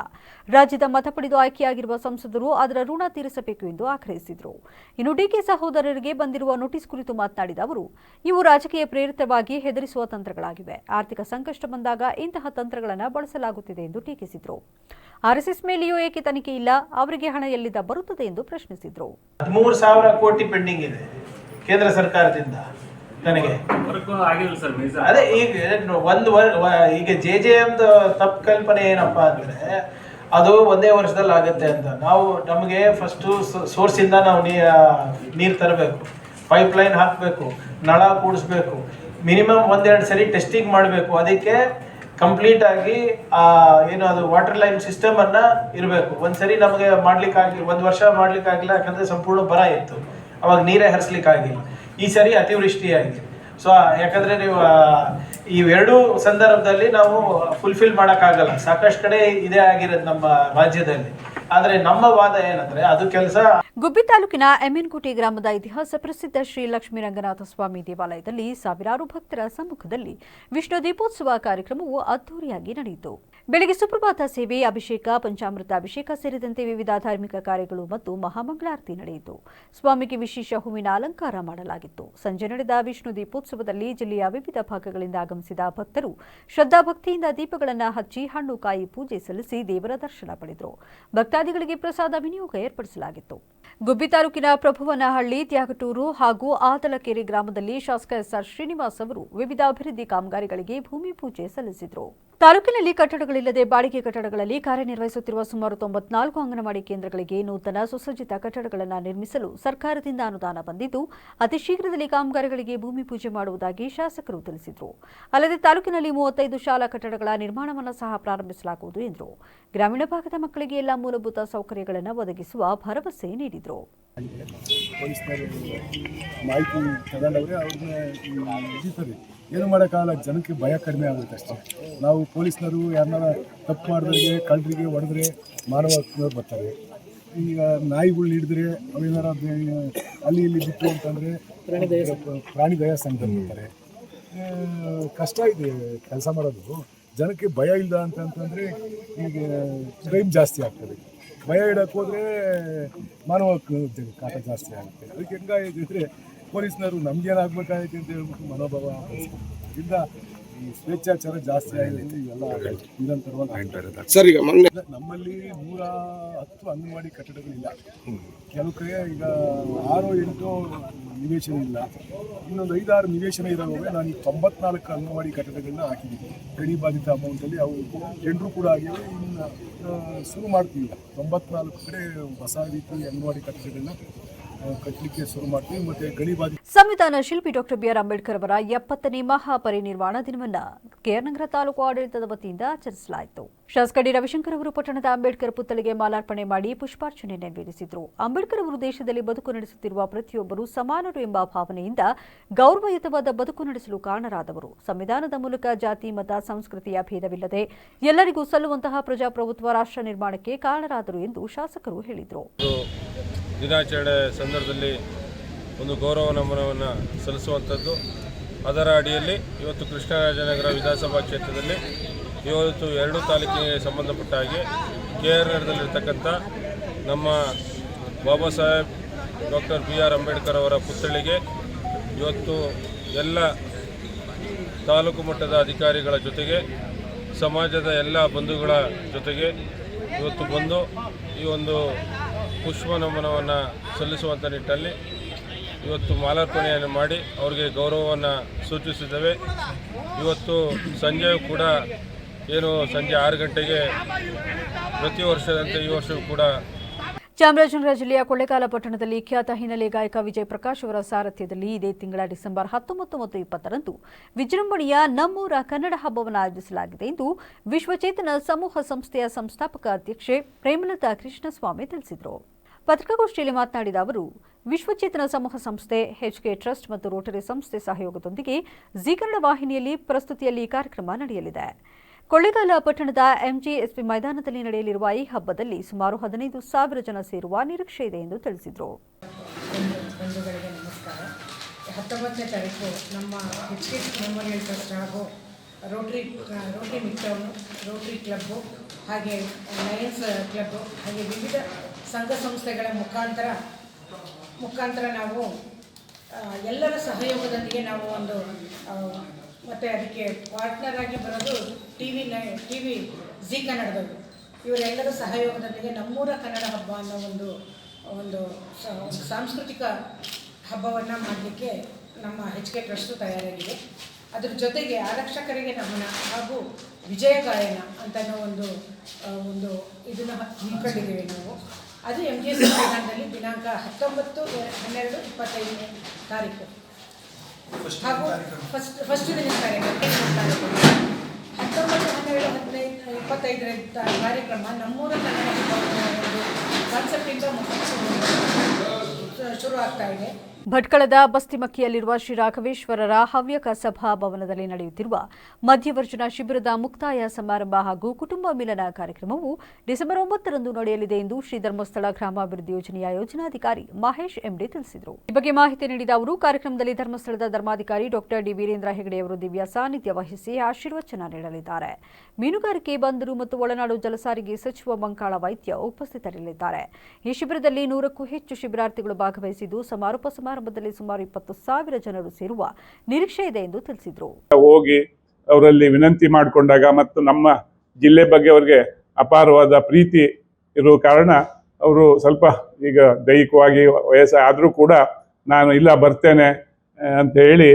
ರಾಜ್ಯದ ಮತ ಪಡೆದು ಆಯ್ಕೆಯಾಗಿರುವ ಸಂಸದರು ಅದರ ಋಣ ತೀರಿಸಬೇಕು ಎಂದು ಆಗ್ರಹಿಸಿದರು. ಇನ್ನು ಡಿಕೆ ಸಹೋದರರಿಗೆ ಬಂದಿರುವ ನೋಟಿಸ್ ಕುರಿತು ಮಾತನಾಡಿದ ಅವರು, ಇವು ರಾಜಕೀಯ ಪ್ರೇರಿತವಾಗಿ ಹೆದರಿಸುವ ತಂತ್ರಗಳಾಗಿವೆ. ಆರ್ಥಿಕ ಸಂಕಷ್ಟ ಬಂದಾಗ ಇಂತಹ ತಂತ್ರಗಳನ್ನು ಬಳಸಲಾಗುತ್ತಿದೆ ಎಂದು ಟೀಕಿಸಿದರು. ಆರ್ಎಸ್ಎಸ್ ಮೇಲೆಯೂ ಏಕೆ ತನಿಖೆ ಇಲ್ಲ, ಅವರಿಗೆ ಹಣ ಎಲ್ಲಿಂದ ಬರುತ್ತದೆ ಎಂದು ಪ್ರಶ್ನಿಸಿದರು. 13,000 ಕೋಟಿ ಪೆಂಡಿಂಗ್ ಇದೆ ಕೇಂದ್ರ ಸರ್ಕಾರದಿಂದ. ನನಗೆ ಅದೇ ಈಗ JJM ತಪ್ಪು ಕಲ್ಪನೆ ಏನಪ್ಪಾ ಅಂದ್ರೆ, ಅದು ಒಂದೇ ವರ್ಷದಲ್ಲಿ ಆಗುತ್ತೆ ಅಂತ. ನಮಗೆ ಫಸ್ಟ್ ಸೋರ್ಸ್ ಇಂದ ನಾವು ನೀರು ತರಬೇಕು, ಪೈಪ್ ಲೈನ್ ಹಾಕಬೇಕು, ನಳ ಕೂಡಿಸ್ಬೇಕು, ಮಿನಿಮಮ್ 1-2 ಸರಿ ಟೆಸ್ಟಿಂಗ್ ಮಾಡಬೇಕು. ಅದಕ್ಕೆ ಕಂಪ್ಲೀಟ್ ಆಗಿ ಏನು ಅದು ವಾಟರ್ ಲೈನ್ ಸಿಸ್ಟಮ್ ಅನ್ನ ಇರಬೇಕು. ಒಂದ್ಸರಿ ನಮಗೆ ಮಾಡ್ಲಿಕ್ಕಾಗಿ 1 ವರ್ಷ ಮಾಡ್ಲಿಕ್ಕಾಗಿಲ್ಲ, ಯಾಕಂದ್ರೆ ಸಂಪೂರ್ಣ ಬರ ಇತ್ತು. ಅವಾಗ ನೀರೇ ಹರಿಸ್ಲಿಕ್ಕಾಗಿಲ್ಲ. ಈ ಸರಿ ಅತಿವೃಷ್ಟಿಯಾಗಿದೆ. ಸೊ ಯಾಕಂದ್ರೆ ನೀವು ಇವೆರಡೂ ಸಂದರ್ಭದಲ್ಲಿ ನಾವು ಫುಲ್ಫಿಲ್ ಮಾಡೋಕ್ಕಾಗಲ್ಲ. ಸಾಕಷ್ಟು ಕಡೆ ಇದೇ ಆಗಿರೋದು ನಮ್ಮ ರಾಜ್ಯದಲ್ಲಿ. ಆದರೆ ನಮ್ಮ ವಾದ ಏನಂದ್ರೆ, ಅದು ಕೆಲಸ. ಗುಬ್ಬಿ ತಾಲೂಕಿನ ಎಮ್ಮೆನಕೋಟೆ ಗ್ರಾಮದ ಇತಿಹಾಸ ಪ್ರಸಿದ್ಧ ಶ್ರೀ ಲಕ್ಷ್ಮೀ ರಂಗನಾಥ ಸ್ವಾಮಿ ದೇವಾಲಯದಲ್ಲಿ ಸಾವಿರಾರು ಭಕ್ತರ ಸಮ್ಮುಖದಲ್ಲಿ ವಿಷ್ಣು ದೀಪೋತ್ಸವ ಕಾರ್ಯಕ್ರಮವು ಅದ್ದೂರಿಯಾಗಿ ನಡೆಯಿತು. ಬೆಳಗ್ಗೆ ಸುಪ್ರಭಾತ ಸೇವೆ, ಅಭಿಷೇಕ, ಪಂಚಾಮೃತ ಅಭಿಷೇಕ ಸೇರಿದಂತೆ ವಿವಿಧ ಧಾರ್ಮಿಕ ಕಾರ್ಯಗಳು ಮತ್ತು ಮಹಾಮಂಗಳಾರತಿ ನಡೆಯಿತು. ಸ್ವಾಮಿಗೆ ವಿಶೇಷ ಹೂವಿನ ಅಲಂಕಾರ ಮಾಡಲಾಗಿತ್ತು. ಸಂಜೆ ನಡೆದ ವಿಷ್ಣು ದೀಪೋತ್ಸವದಲ್ಲಿ ಜಿಲ್ಲೆಯ ವಿವಿಧ ಭಾಗಗಳಿಂದ ಆಗಮಿಸಿದ ಭಕ್ತರು ಶ್ರದ್ಧಾಭಕ್ತಿಯಿಂದ ದೀಪಗಳನ್ನು ಹಚ್ಚಿ ಹಣ್ಣು ಕಾಯಿ ಪೂಜೆ ಸಲ್ಲಿಸಿ ದೇವರ ದರ್ಶನ ಪಡೆದರು. ಭಕ್ತಾದಿಗಳಿಗೆ ಪ್ರಸಾದ ವಿನಿಯೋಗ ಏರ್ಪಡಿಸಲಾಗಿತ್ತು. ಗುಬ್ಬಿ ತಾಲೂಕಿನ ಪ್ರಭುವನಹಳ್ಳಿ, ತ್ಯಾಗಟೂರು ಹಾಗೂ ಆದಲಕೆರೆ ಗ್ರಾಮದಲ್ಲಿ ಶಾಸಕ SR ಶ್ರೀನಿವಾಸ್ ಅವರು ವಿವಿಧ ಅಭಿವೃದ್ಧಿ ಕಾಮಗಾರಿಗಳಿಗೆ ಭೂಮಿ ಪೂಜೆ ಸಲ್ಲಿಸಿದರು. ತಾಲೂಕಿನಲ್ಲಿ ಕಟ್ಟಡಗಳಿಲ್ಲದೆ ಬಾಡಿಗೆ ಕಟ್ಟಡಗಳಲ್ಲಿ ಕಾರ್ಯನಿರ್ವಹಿಸುತ್ತಿರುವ ಸುಮಾರು 94 ಅಂಗನವಾಡಿ ಕೇಂದ್ರಗಳಿಗೆ ನೂತನ ಸುಸಜ್ಜಿತ ಕಟ್ಟಡಗಳನ್ನು ನಿರ್ಮಿಸಲು ಸರ್ಕಾರದಿಂದ ಅನುದಾನ ಬಂದಿದ್ದು, ಅತಿ ಶೀಘ್ರದಲ್ಲಿ ಕಾಮಗಾರಿಗಳಿಗೆ ಭೂಮಿ ಪೂಜೆ ಮಾಡುವುದಾಗಿ ಶಾಸಕರು ತಿಳಿಸಿದರು. ಅಲ್ಲದೆ ತಾಲೂಕಿನಲ್ಲಿ 35 ಶಾಲಾ ಕಟ್ಟಡಗಳ ನಿರ್ಮಾಣವನ್ನು ಸಹ ಪ್ರಾರಂಭಿಸಲಾಗುವುದು ಎಂದರು. ಗ್ರಾಮೀಣ ಭಾಗದ ಮಕ್ಕಳಿಗೆ ಎಲ್ಲ ಮೂಲಭೂತ ಸೌಕರ್ಯಗಳನ್ನು ಒದಗಿಸುವ ಭರವಸೆ ನೀಡಿದರು. ಮಾಹಿತಿ ತಗೊಂಡವ್ರೆ ಅವ್ರನ್ನ ಹಿಡಿತಾರೆ. ಏನು ಮಾಡೋಕ್ಕಾಗಲ್ಲ, ಜನಕ್ಕೆ ಭಯ ಕಡಿಮೆ ಆಗುತ್ತೆ ಅಷ್ಟೇ. ನಾವು ಪೊಲೀಸ್ನವರು ಯಾರನ್ನಾರ ತಪ್ಪು ಮಾಡಿದ್ರೆ, ಕಳ್ಳರಿಗೆ ಹೊಡೆದ್ರೆ ಮಾನವ ಹಕ್ಕಿನವ್ರು ಬರ್ತಾರೆ. ಈಗ ನಾಯಿಗಳು ಹಿಡಿದ್ರೆ ಅವೇನಾರ ಅಲ್ಲಿ ಇಲ್ಲಿ ಬಿಟ್ಟು ಅಂತಂದರೆ ಪ್ರಾಣಿ ದಯಾ ಸಂಘ ಬರ್ತಾರೆ. ಕಷ್ಟ ಇದೆ ಕೆಲಸ ಮಾಡೋದು. ಜನಕ್ಕೆ ಭಯ ಇಲ್ಲ ಅಂತಂತಂದರೆ ಈಗ ಕ್ರೈಮ್ ಜಾಸ್ತಿ ಆಗ್ತದೆ. ಭಯ ಇಡಕ್ಕೆ ಹೋದರೆ ಮಾನವ ಕಾಟ ಜಾಸ್ತಿ ಆಗುತ್ತೆ. ಅದಕ್ಕೆ ಹೆಂಗಾಗಿದ್ರೆ ಪೊಲೀಸ್ನವರು ನಮ್ಗೇನಾಗಬೇಕಾಗೈತೆ ಅಂತ ಹೇಳ್ಬಿಟ್ಟು ಮನೋಭಾವ ಇದರಿಂದ ಈ ಸ್ವೇಚ್ಛಾಚಾರ ಜಾಸ್ತಿ ಆಗಿದೆ. ಇವೆಲ್ಲ ನಿರಂತರವಾಗಿ ಸರ್. ಈಗ ನಮ್ಮಲ್ಲಿ 110 ಅಂಗನವಾಡಿ ಕಟ್ಟಡಗಳಿಲ್ಲ. ಕೆಲವು ಕಡೆ ಈಗ 6-8 ನಿವೇಶನ ಇಲ್ಲ. ಇನ್ನೊಂದು 5-6 ನಿವೇಶನ ಇರೋವಾಗ ನಾನು 94 ಅಂಗನವಾಡಿ ಕಟ್ಟಡಗಳನ್ನ ಹಾಕಿದ್ದೀನಿ. ಗಣಿ ಬಾಧಿತ ಅಮೌಂಟಲ್ಲಿ ಅವು ಟೆಂಡ್ರು ಕೂಡ ಆಗಿವೆ. ಇನ್ನು ಶುರು ಮಾಡ್ತೀವಿ. 94 ಕಡೆ ಹೊಸ ರೀತಿ ಅಂಗನವಾಡಿ ಕಟ್ಟಡಗಳನ್ನ ಕಟ್ಟಲಿಕ್ಕೆ ಶುರು ಮಾಡ್ತೀವಿ. ಮತ್ತು ಗಣಿ ಬಾಧಿ ಸಂವಿಧಾನ ಶಿಲ್ಪಿ ಡಾಕ್ಟರ್ ಬಿಆರ್ ಅಂಬೇಡ್ಕರ್ ಅವರ 70ನೇ ಮಹಾಪರಿನಿರ್ವಾಣ ದಿನವನ್ನು ಕೆಆರ್ನಗರ ತಾಲೂಕು ಆಡಳಿತದ ವತಿಯಿಂದ ಆಚರಿಸಲಾಯಿತು. ಶಾಸಕ ಡಿ ರವಿಶಂಕರ್ ಅವರು ಪಟ್ಟಣದ ಅಂಬೇಡ್ಕರ್ ಪುತ್ಥಳಿಗೆ ಮಾಲಾರ್ಪಣೆ ಮಾಡಿ ಪುಷ್ಪಾರ್ಚನೆ ನೆರವೇರಿಸಿದರು. ಅಂಬೇಡ್ಕರ್ ಅವರು ದೇಶದಲ್ಲಿ ಬದುಕು ನಡೆಸುತ್ತಿರುವ ಪ್ರತಿಯೊಬ್ಬರು ಸಮಾನರು ಎಂಬ ಭಾವನೆಯಿಂದ ಗೌರವಯುತವಾದ ಬದುಕು ನಡೆಸಲು ಕಾರಣರಾದವರು. ಸಂವಿಧಾನದ ಮೂಲಕ ಜಾತಿ, ಮತ, ಸಂಸ್ಕೃತಿಯ ಭೇದವಿಲ್ಲದೆ ಎಲ್ಲರಿಗೂ ಸಲ್ಲುವಂತಹ ಪ್ರಜಾಪ್ರಭುತ್ವ ರಾಷ್ಟ್ರ ನಿರ್ಮಾಣಕ್ಕೆ ಕಾರಣರಾದರು ಎಂದು ಶಾಸಕರು ಹೇಳಿದರು. ದಿನಾಚರಣೆ ಸಂದರ್ಭದಲ್ಲಿ ಒಂದು ಗೌರವ ನಮನವನ್ನು ಸಲ್ಲಿಸುವಂಥದ್ದು. ಅದರ ಅಡಿಯಲ್ಲಿ ಇವತ್ತು ಕೃಷ್ಣರಾಜನಗರ ವಿಧಾನಸಭಾ ಕ್ಷೇತ್ರದಲ್ಲಿ ಇವತ್ತು 2 ತಾಲೂಕಿಗೆ ಸಂಬಂಧಪಟ್ಟ ಹಾಗೆ ಕೆಆರ್ನಗರದಲ್ಲಿರ್ತಕ್ಕಂಥ ನಮ್ಮ ಬಾಬಾ ಸಾಹೇಬ್ ಡಾಕ್ಟರ್ ಬಿಆರ್ ಅಂಬೇಡ್ಕರ್ ಅವರ ಪುತ್ಥಳಿಗೆ ಇವತ್ತು ಎಲ್ಲ ತಾಲೂಕು ಮಟ್ಟದ ಅಧಿಕಾರಿಗಳ ಜೊತೆಗೆ ಸಮಾಜದ ಎಲ್ಲ ಬಂಧುಗಳ ಜೊತೆಗೆ ಇವತ್ತು ಬಂದು ಈ ಒಂದು ಪುಷ್ಪ ನಮನವನ್ನು ಸಲ್ಲಿಸುವಂಥ ನಿಟ್ಟಲ್ಲಿ ಇವತ್ತು ಮಾಲಾರ್ಪಣೆಯನ್ನು ಮಾಡಿ ಅವರಿಗೆ ಗೌರವವನ್ನು ಸೂಚಿಸಿದ್ದೇವೆ. ಇವತ್ತು ಸಂಜೆಯೂ ಕೂಡ ಸಂಜೆ 6 ಗಂಟೆಗೆ ಪ್ರತಿ ವರ್ಷದಂತೆ ಈ ವರ್ಷವೂ ಕೂಡ ಚಾಮರಾಜನಗರ ಜಿಲ್ಲೆಯ ಕೊಳ್ಳೇಗಾಲ ಪಟ್ಟಣದಲ್ಲಿ ಖ್ಯಾತ ಹಿನ್ನೆಲೆ ಗಾಯಕ ವಿಜಯ್ ಪ್ರಕಾಶ್ ಅವರ ಸಾರಥ್ಯದಲ್ಲಿ ಇದೇ ತಿಂಗಳ ಡಿಸೆಂಬರ್ 19 ಮತ್ತು 20ರಂದು ವಿಜೃಂಭಣೆಯ ನಮ್ಮೂರ ಕನ್ನಡ ಹಬ್ಬವನ್ನು ಆಯೋಜಿಸಲಾಗಿದೆ ಎಂದು ವಿಶ್ವಚೇತನ ಸಮೂಹ ಸಂಸ್ಥೆಯ ಸಂಸ್ಥಾಪಕ ಅಧ್ಯಕ್ಷೆ ಪ್ರೇಮಲತಾ ಕೃಷ್ಣಸ್ವಾಮಿ ತಿಳಿಸಿದರು. ಪತ್ರಿಕಾಗೋಷ್ಠಿಯಲ್ಲಿ ಮಾತನಾಡಿದ ಅವರು, ವಿಶ್ವಚೇತನ ಸಮೂಹ ಸಂಸ್ಥೆ, ಎಚ್ಕೆ ಟ್ರಸ್ಟ್ ಮತ್ತು ರೋಟರಿ ಸಂಸ್ಥೆ ಸಹಯೋಗದೊಂದಿಗೆ ಜಿ ಕನ್ನಡ ವಾಹಿನಿಯಲ್ಲಿ ಪ್ರಸ್ತುತಿಯಲ್ಲಿ ಕಾರ್ಯಕ್ರಮ ನಡೆಯಲಿದೆ. ಕೊಳ್ಳೇಗಾಲ ಪಟ್ಟಣದ ಎಂಜಿಎಸ್ಪಿ ಮೈದಾನದಲ್ಲಿ ನಡೆಯಲಿರುವ ಈ ಹಬ್ಬದಲ್ಲಿ ಸುಮಾರು 15,000 ಜನ ಸೇರುವ ನಿರೀಕ್ಷೆ ಇದೆ ಎಂದು ತಿಳಿಸಿದರು. ಬಂಧುಗಳಿಗೆ ನಮಸ್ಕಾರ. 19ನೇ ತಾರೀಕು ನಮ್ಮ ಎಚ್ಕೆ ಮೆಮೋರಿಯಲ್ ಟ್ರಸ್ಟ್ ಹಾಗೂ ರೋಟರಿ ಮಿಟ್ಟೌನು, ರೋಟರಿ ಕ್ಲಬ್ಬು, ಹಾಗೆ ಲಯನ್ಸ್ ಕ್ಲಬ್ಬು, ಹಾಗೆ ವಿವಿಧ ಸಂಘ ಸಂಸ್ಥೆಗಳ ಮುಖಾಂತರ ನಾವು ಎಲ್ಲರ ಸಹಯೋಗದೊಂದಿಗೆ ನಾವು ಒಂದು ಮತ್ತು ಅದಕ್ಕೆ ಪಾರ್ಟ್ನರ್ ಆಗಿ ಬರೋದು ಟಿವಿ ಜಿ ಕನ್ನಡದವರು. ಇವರೆಲ್ಲರ ಸಹಯೋಗದೊಂದಿಗೆ ನಮ್ಮೂರ ಕನ್ನಡ ಹಬ್ಬ ಅನ್ನೋ ಒಂದು ಸಾಂಸ್ಕೃತಿಕ ಹಬ್ಬವನ್ನು ಮಾಡಲಿಕ್ಕೆ ನಮ್ಮ ಎಚ್ಕೆ ಟ್ರಸ್ಟು ತಯಾರಾಗಿದೆ. ಅದ್ರ ಜೊತೆಗೆ ಆರಕ್ಷಕರಿಗೆ ನಮನ ಹಾಗೂ ವಿಜಯ ಗಾಯನ ಅಂತ ಒಂದು ಇದನ್ನು ಹಮ್ಮಿಕೊಂಡಿದ್ದೀವಿ ನಾವು. ಅದು MGS ಮೈದಾನದಲ್ಲಿ ದಿನಾಂಕ 19/12/25ನೇ ತಾರೀಕು ಹಾಗೂ ಫಸ್ಟ್ ದಿನ ಕಾರ್ಯಕ್ರಮ 19/12/25 ಕಾರ್ಯಕ್ರಮ ನಮ್ಮೂರ ಕನ್ನಡ ಒಂದು ಕಾನ್ಸೆಪ್ಟಿಂದ ಶುರು ಆಗ್ತಾ ಇದೆ. ಭಟ್ಕಳದ ಬಸ್ತಿಮಕ್ಕಿಯಲ್ಲಿರುವ ಶ್ರೀ ರಾಘವೇಶ್ವರರ ಹವ್ಯಕ ಸಭಾ ಭವನದಲ್ಲಿ ನಡೆಯುತ್ತಿರುವ ಮಧ್ಯವರ್ಜನ ಶಿಬಿರದ ಮುಕ್ತಾಯ ಸಮಾರಂಭ ಹಾಗೂ ಕುಟುಂಬ ಮಿಲನ ಕಾರ್ಯಕ್ರಮವು ಡಿಸೆಂಬರ್ 9ರಂದು ನಡೆಯಲಿದೆ ಎಂದು ಶ್ರೀ ಧರ್ಮಸ್ಥಳ ಗ್ರಾಮಾಭಿವೃದ್ಧಿ ಯೋಜನೆಯ ಯೋಜನಾಧಿಕಾರಿ ಮಹೇಶ್ ಎಂಡಿ ತಿಳಿಸಿದರು. ಈ ಬಗ್ಗೆ ಮಾಹಿತಿ ನೀಡಿದ ಅವರು, ಕಾರ್ಯಕ್ರಮದಲ್ಲಿ ಧರ್ಮಸ್ಥಳದ ಧರ್ಮಾಧಿಕಾರಿ ಡಾಕ್ಟರ್ ಡಿ ವೀರೇಂದ್ರ ಹೆಗಡೆ ಅವರು ದಿವ್ಯ ಸಾನ್ನಿಧ್ಯ ವಹಿಸಿ ಆಶೀರ್ವಚನ ನೀಡಲಿದ್ದಾರೆ. ಮೀನುಗಾರಿಕೆ, ಬಂದರು ಮತ್ತು ಒಳನಾಡು ಜಲಸಾರಿಗೆ ಸಚಿವ ಬಂಕಾಳ ವೈದ್ಯ ಉಪಸ್ಥಿತರಿರಲಿದ್ದಾರೆ. ಈ ಶಿಬಿರದಲ್ಲಿ 100ಕ್ಕೂ ಹೆಚ್ಚು ಶಿಬಿರಾರ್ಥಿಗಳು ಭಾಗವಹಿಸಿದ್ದು ಸಮಾರೋಪ ಸಮಾರಂಭದಲ್ಲಿ ಸುಮಾರು 20,000 ಜನರು ಸೇರುವ ನಿರೀಕ್ಷೆ ಇದೆ ಎಂದು ತಿಳಿಸಿದರು. ಹೋಗಿ ಅವರಲ್ಲಿ ವಿನಂತಿ ಮಾಡಿಕೊಂಡಾಗ ಮತ್ತು ನಮ್ಮ ಜಿಲ್ಲೆ ಬಗ್ಗೆ ಅವರಿಗೆ ಅಪಾರವಾದ ಪ್ರೀತಿ ಇರುವ ಕಾರಣ ಅವರು ಸ್ವಲ್ಪ ಈಗ ದೈಹಿಕವಾಗಿ ವಯಸ್ಸಾದರೂ ಕೂಡ ನಾನು ಇಲ್ಲ ಬರ್ತೇನೆ ಅಂತ ಹೇಳಿ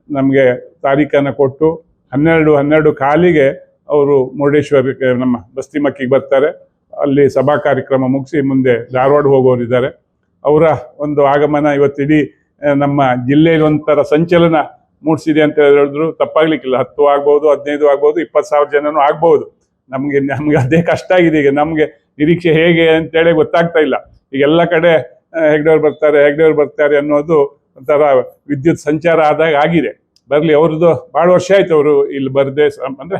ನಮಗೆ ತಾರೀಖನ್ನು ಕೊಟ್ಟು 12 ಕಾಲಿಗೆ ಅವರು ಮುರುಡೇಶ್ವರಕ್ಕೆ ನಮ್ಮ ಬಸ್ತಿಮಕ್ಕಿಗೆ ಬರ್ತಾರೆ. ಅಲ್ಲಿ ಸಭಾ ಕಾರ್ಯಕ್ರಮ ಮುಗಿಸಿ ಮುಂದೆ ಧಾರವಾಡ ಹೋಗೋರಿದ್ದಾರೆ. ಅವರ ಒಂದು ಆಗಮನ ಇವತ್ತಿಡೀ ನಮ್ಮ ಜಿಲ್ಲೆಯಲ್ಲಿ ಒಂಥರ ಸಂಚಲನ ಮೂಡಿಸಿದೆ ಅಂತ ಹೇಳಿದ್ರು ತಪ್ಪಾಗ್ಲಿಕ್ಕಿಲ್ಲ. 10 ಆಗ್ಬೋದು, 15 ಆಗ್ಬೋದು, 20,000 ಜನನೂ ಆಗ್ಬೋದು. ನಮಗೆ ಅದೇ ಕಷ್ಟ ಆಗಿದೆ. ಈಗ ನಮಗೆ ನಿರೀಕ್ಷೆ ಹೇಗೆ ಅಂತೇಳಿ ಗೊತ್ತಾಗ್ತಾ ಇಲ್ಲ. ಈಗ ಎಲ್ಲ ಕಡೆ ಹೆಗ್ಡೆಯವ್ರು ಬರ್ತಾರೆ ಅನ್ನೋದು ಒಂಥರ ವಿದ್ಯುತ್ ಸಂಚಾರ ಆದಾಗ ಆಗಿದೆ. ಬರಲಿ, ಅವ್ರದ್ದು ಭಾಳ ವರ್ಷ ಆಯ್ತು ಅವರು ಇಲ್ಲಿ ಬರದೆ, ಅಂದರೆ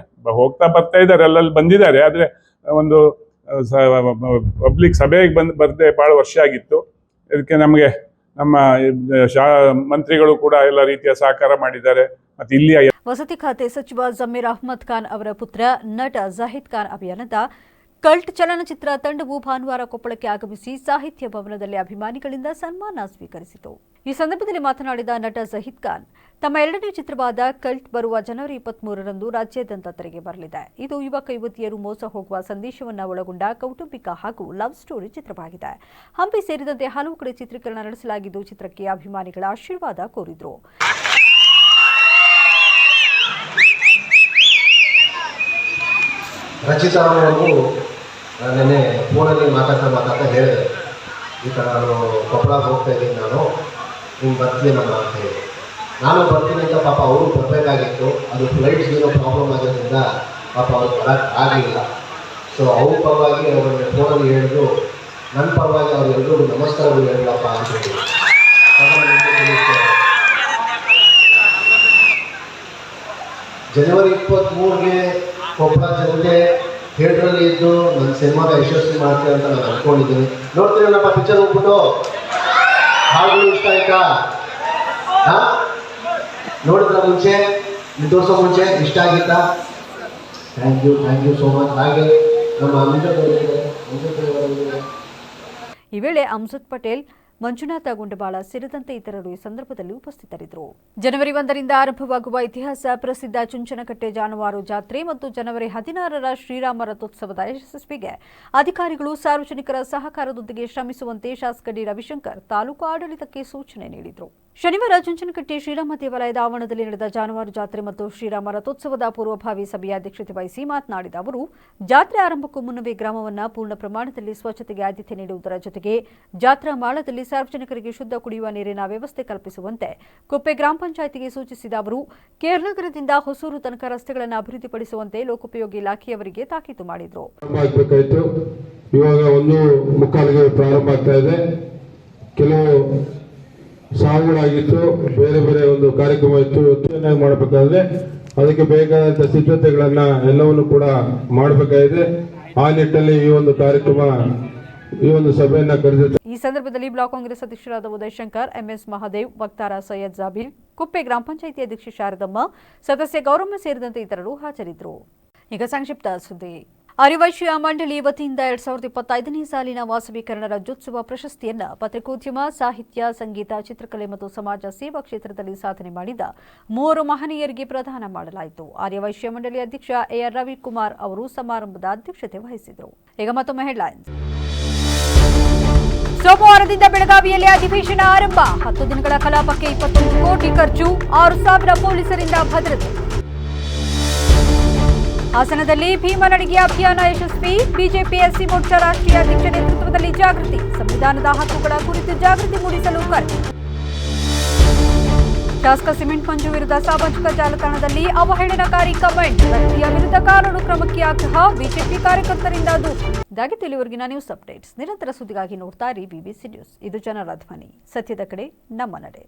ಬರ್ತಾ ಇದ್ದಾರೆ, ಅಲ್ಲಲ್ಲಿ ಬಂದಿದ್ದಾರೆ. ಆದರೆ ಒಂದು ಪಬ್ಲಿಕ್ ಸಭೆಗೆ ಬರದೆ ಭಾಳ ವರ್ಷ ಆಗಿತ್ತು. ಇದಕ್ಕೆ ನಮಗೆ ನಮ್ಮ ಮಂತ್ರಿಗಳು ಕೂಡ ಎಲ್ಲ ರೀತಿಯ ಸಹಕಾರ ಮಾಡಿದ್ದಾರೆ. ಮತ್ತು ಇಲ್ಲಿಯ ವಸತಿ ಖಾತೆ ಸಚಿವ ಜಮೀರ್ ಅಹ್ಮದ್ ಖಾನ್ ಅವರ ಪುತ್ರ ನಟ ಜಹೀದ್ ಖಾನ್ ಅಭಿಯಾನದ ಕಲ್ಟ್ ಚಲನಚಿತ್ರ ತಂಡವು ಭಾನುವಾರ ಕೊಪ್ಪಳಕ್ಕೆ ಆಗಮಿಸಿ ಸಾಹಿತ್ಯ ಭವನದಲ್ಲಿ ಅಭಿಮಾನಿಗಳಿಂದ ಸನ್ಮಾನ ಸ್ವೀಕರಿಸಿತು. ಈ ಸಂದರ್ಭದಲ್ಲಿ ಮಾತನಾಡಿದ ನಟ ಜಹೀದ್ ಖಾನ್, ತಮ್ಮ 2ನೇ ಚಿತ್ರವಾದ ಕಲ್ಟ್ ಬರುವ ಜನವರಿ 23ರಂದು ರಾಜ್ಯಾದ್ಯಂತ ತೆರೆಗೆ ಬರಲಿದೆ. ಇದು ಯುವಕ ಯುವತಿಯರು ಮೋಸ ಹೋಗುವ ಸಂದೇಶವನ್ನು ಒಳಗೊಂಡ ಕೌಟುಂಬಿಕ ಹಾಗೂ ಲವ್ ಸ್ಟೋರಿ ಚಿತ್ರವಾಗಿದೆ. ಹಂಪಿ ಸೇರಿದಂತೆ ಹಲವು ಕಡೆ ಚಿತ್ರೀಕರಣ ನಡೆಸಲಾಗಿದ್ದು, ಚಿತ್ರಕ್ಕೆ ಅಭಿಮಾನಿಗಳ ಆಶೀರ್ವಾದ ಕೋರಿದ್ರು. ರಚಿತಾ ಅವರು ನೆನ್ನೆ ಫೋನಲ್ಲಿ ಮಾತಾಡ್ತಾ ಹೇಳಿದೆ, ಈ ಥರ ನಾನು ಕೊಪ್ಪಳಕ್ಕೆ ಹೋಗ್ತಾ ಇದ್ದೀನಿ, ನಾನು ನೀನು ಬರ್ತೀನಮ್ಮ ಅಂತ ಹೇಳಿ. ನಾನು ಬರ್ತೀನಿ ಅಂತ ಪಾಪ ಅವರು ಬರಬೇಕಾಗಿತ್ತು. ಅದು ಫ್ಲೈಟ್ಸ್ ಏನೋ ಪ್ರಾಬ್ಲಮ್ ಆಗಿರೋದ್ರಿಂದ ಪಾಪ ಅವ್ರಿಗೆ ಬರೋಕ್ಕೆ ಆಗಲಿಲ್ಲ. ಸೊ ಅವ್ರ ಪರವಾಗಿ ಅವ್ರನ್ನ ಫೋನಲ್ಲಿ ಹೇಳಿದ್ರು, ನನ್ನ ಪರವಾಗಿ ಅವ್ರೆಲ್ಲರಿಗೂ ನಮಸ್ಕಾರಗಳು ಹೇಳಪ್ಪ ಅಂತ ಹೇಳಿ ಜನವರಿ 23ಗೆ ಕೊಪ್ಪಳ ಜನತೆ ಥಿಯೇಟ್ರಲ್ಲಿ ಇದ್ದು ನನ್ನ ಸಿನಿಮಾನ ಯಶಸ್ವಿ ಮಾಡ್ತೀನಿ ಅಂತ ನಾನು ಅಂದ್ಕೊಂಡಿದ್ದೀನಿ. ನೋಡ್ತೀರಲ್ಲಪ್ಪ ಪಿಕ್ಚರ್ ಹೋಗ್ಬಿಟ್ಟು ಹಾಡುಗಳು ಇಷ್ಟ ಆಯ್ತಾ? ನೋಡಿದ್ರ ಮುಂಚೆ ತೋರಿಸೋ ಮುಂಚೆ ಇಷ್ಟ ಆಗಿತ್ತಾ? Thank you so much. ಹಾಗೆ ನಮ್ಮ ಈ ವೇಳೆ ಅಮ್ಜದ್ ಪಟೇಲ್, ಮಂಜುನಾಥ ಗುಂಡಬಾಳ ಸೇರಿದಂತೆ ಇತರರು ಈ ಸಂದರ್ಭದಲ್ಲಿ ಉಪಸ್ಥಿತರಿದ್ದರು. ಜನವರಿ 1ರಿಂದ ಆರಂಭವಾಗುವ ಇತಿಹಾಸ ಪ್ರಸಿದ್ಧ ಚುಂಚನಕಟ್ಟೆ ಜಾನುವಾರು ಜಾತ್ರೆ ಮತ್ತು ಜನವರಿ 16ರ ಶ್ರೀರಾಮ ರಥೋತ್ಸವದ ಯಶಸ್ವಿಗೆ ಅಧಿಕಾರಿಗಳು ಸಾರ್ವಜನಿಕರ ಸಹಕಾರದೊಂದಿಗೆ ಶ್ರಮಿಸುವಂತೆ ಶಾಸಕ ಡಿ ರವಿಶಂಕರ್ ತಾಲೂಕು ಆಡಳಿತಕ್ಕೆ ಸೂಚನೆ ನೀಡಿದರು. ಶನಿವಾರ ಚುಂಚನಕಟ್ಟೆ ಶ್ರೀರಾಮ ದೇವಾಲಯದ ಆವರಣದಲ್ಲಿ ನಡೆದ ಜಾನುವಾರು ಜಾತ್ರೆ ಮತ್ತು ಶ್ರೀರಾಮ ರಥೋತ್ಸವದ ಪೂರ್ವಭಾವಿ ಸಭೆಯ ಅಧ್ಯಕ್ಷತೆ ವಹಿಸಿ ಮಾತನಾಡಿದ ಅವರು, ಜಾತ್ರೆ ಆರಂಭಕ್ಕೂ ಮುನ್ನವೇ ಗ್ರಾಮವನ್ನು ಪೂರ್ಣ ಪ್ರಮಾಣದಲ್ಲಿ ಸ್ವಚ್ಛತೆಗೆ ಆದ್ಯತೆ ನೀಡುವುದರ ಜೊತೆಗೆ ಜಾತ್ರಾ ಮಾಳದಲ್ಲಿ ಸಾರ್ವಜನಿಕರಿಗೆ ಶುದ್ಧ ಕುಡಿಯುವ ನೀರಿನ ವ್ಯವಸ್ಥೆ ಕಲ್ಪಿಸುವಂತೆ ಕುಪ್ಪೆ ಗ್ರಾಮ ಪಂಚಾಯಿತಿಗೆ ಸೂಚಿಸಿದ ಅವರು, ಕೇರಳಗರದಿಂದ ಹೊಸೂರು ತನಕ ರಸ್ತೆಗಳನ್ನು ಅಭಿವೃದ್ಧಿಪಡಿಸುವಂತೆ ಲೋಕೋಪಯೋಗಿ ಇಲಾಖೆಯವರಿಗೆ ತಾಕೀತು ಮಾಡಿದರು. ಇವಾಗ 1:15ಗೆ ಪ್ರಾರಂಭ ಆಗ್ತಾ ಇದೆ. ಕೆಲವು ಸಾವುಗಳಾಗಿತ್ತು, ಬೇರೆ ಬೇರೆ ಒಂದು ಕಾರ್ಯಕ್ರಮ ಇತ್ತು. ಚೆನ್ನಾಗಿ ಮಾಡಬೇಕಾದ್ರೆ ಅದಕ್ಕೆ ಬೇಕಾದಂತ ಸಿದ್ಧತೆಗಳನ್ನ ಎಲ್ಲವನ್ನು ಕೂಡ ಮಾಡಬೇಕಾಗಿದೆ. ಆ ನಿಟ್ಟಿನಲ್ಲಿ ಈ ಒಂದು ಕಾರ್ಯಕ್ರಮ, ಈ ಒಂದು ಸಭೆಯನ್ನ ಕರೆದಿದೆ. ಈ ಸಂದರ್ಭದಲ್ಲಿ ಬ್ಲಾಕ್ ಕಾಂಗ್ರೆಸ್ ಅಧ್ಯಕ್ಷರಾದ ಉದಯಶಂಕರ್, ಎಂಎಸ್ ಮಹದೇವ್, ವಕ್ತಾರ ಸೈಯದ್ ಜಾಬೀರ್, ಕುಪ್ಪೆ ಗ್ರಾಮ ಪಂಚಾಯಿತಿ ಅಧ್ಯಕ್ಷೆ ಶಾರದಮ್ಮ, ಸದಸ್ಯ ಗೌರಮ್ಮ ಸೇರಿದಂತೆ ಇತರರು ಹಾಜರಿದ್ದರು. ಈಗ ಸಂಕ್ಷಿಪ್ತ ಸುದ್ದಿ. ಆರ್ಯವೈಶ್ಯ ಮಂಡಳಿ ವತಿಯಿಂದ 2025ನೇ ಸಾಲಿನ ವಾಸವೀಕರಣ ರಾಜ್ಯೋತ್ಸವ ಪ್ರಶಸ್ತಿಯನ್ನು ಪತ್ರಿಕೋದ್ಯಮ, ಸಾಹಿತ್ಯ, ಸಂಗೀತ, ಚಿತ್ರಕಲೆ ಮತ್ತು ಸಮಾಜ ಸೇವಾ ಕ್ಷೇತ್ರದಲ್ಲಿ ಸಾಧನೆ ಮಾಡಿದ 3 ಮಹನೀಯರಿಗೆ ಪ್ರದಾನ ಮಾಡಲಾಯಿತು. ಆರ್ಯವೈಶ್ಯ ಮಂಡಳಿ ಅಧ್ಯಕ್ಷ ಎಆರ್ ರವಿಕುಮಾರ್ ಅವರು ಸಮಾರಂಭದ ಅಧ್ಯಕ್ಷತೆ ವಹಿಸಿದರು. ಈಗ ಮತ್ತೊಮ್ಮೆ ಹೆಡ್ಲೈನ್ಸ್. ಸೋಮವಾರದಿಂದ ಬೆಳಗಾವಿಯಲ್ಲಿ ಅಧಿವೇಶನ ಆರಂಭ. 10 ದಿನಗಳ ಕಲಾಪಕ್ಕೆ 21 ಕೋಟಿ ಖರ್ಚು, 6,000 ಪೊಲೀಸರಿಂದ ಭದ್ರತೆ. ಹಾಸನದಲ್ಲಿ ಭೀಮನಡಿಗೆ ಅಭಿಯಾನ ಯಶಸ್ವಿ. ಬಿಜೆಪಿ ಎಸ್ಸಿ ಮೋರ್ಚಾ ರಾಷ್ಟ್ರೀಯ ಅಧ್ಯಕ್ಷ ನೇತೃತ್ವದಲ್ಲಿ ಜಾಗೃತಿ. ಸಂವಿಧಾನದ ಹಕ್ಕುಗಳ ಕುರಿತು ಜಾಗೃತಿ ಮೂಡಿಸಲು ಕರೆ. ಶಾಸಕ ಸಿಮೆಂಟ್ ಮಂಜು ವಿರುದ್ಧ ಸಾಮಾಜಿಕ ಜಾಲತಾಣದಲ್ಲಿ ಅವಹೇಳನಕಾರಿ ಕಮೆಂಟ್. ವ್ಯಕ್ತಿಯ ವಿರುದ್ಧ ಕಾನೂನು ಕ್ರಮಕ್ಕೆ ಆಗ್ರಹ. ಬಿಜೆಪಿ ಕಾರ್ಯಕರ್ತರಿಂದ ದೂರು. ಇದಾಗಿತ್ತು ಇಲ್ಲಿವರೆಗಿನ ನ್ಯೂಸ್ ಅಪ್ಡೇಟ್ಸ್. ನಿರಂತರ ಸುದ್ದಿಗಾಗಿ ನೋಡ್ತಾ ಇರಿ ಬಿಬಿಸಿ ನ್ಯೂಸ್. ಇದು ಜನರ ಧ್ವನಿ. ಸತ್ಯದ ಕಡೆ ನಮ್ಮ ನಡೆ.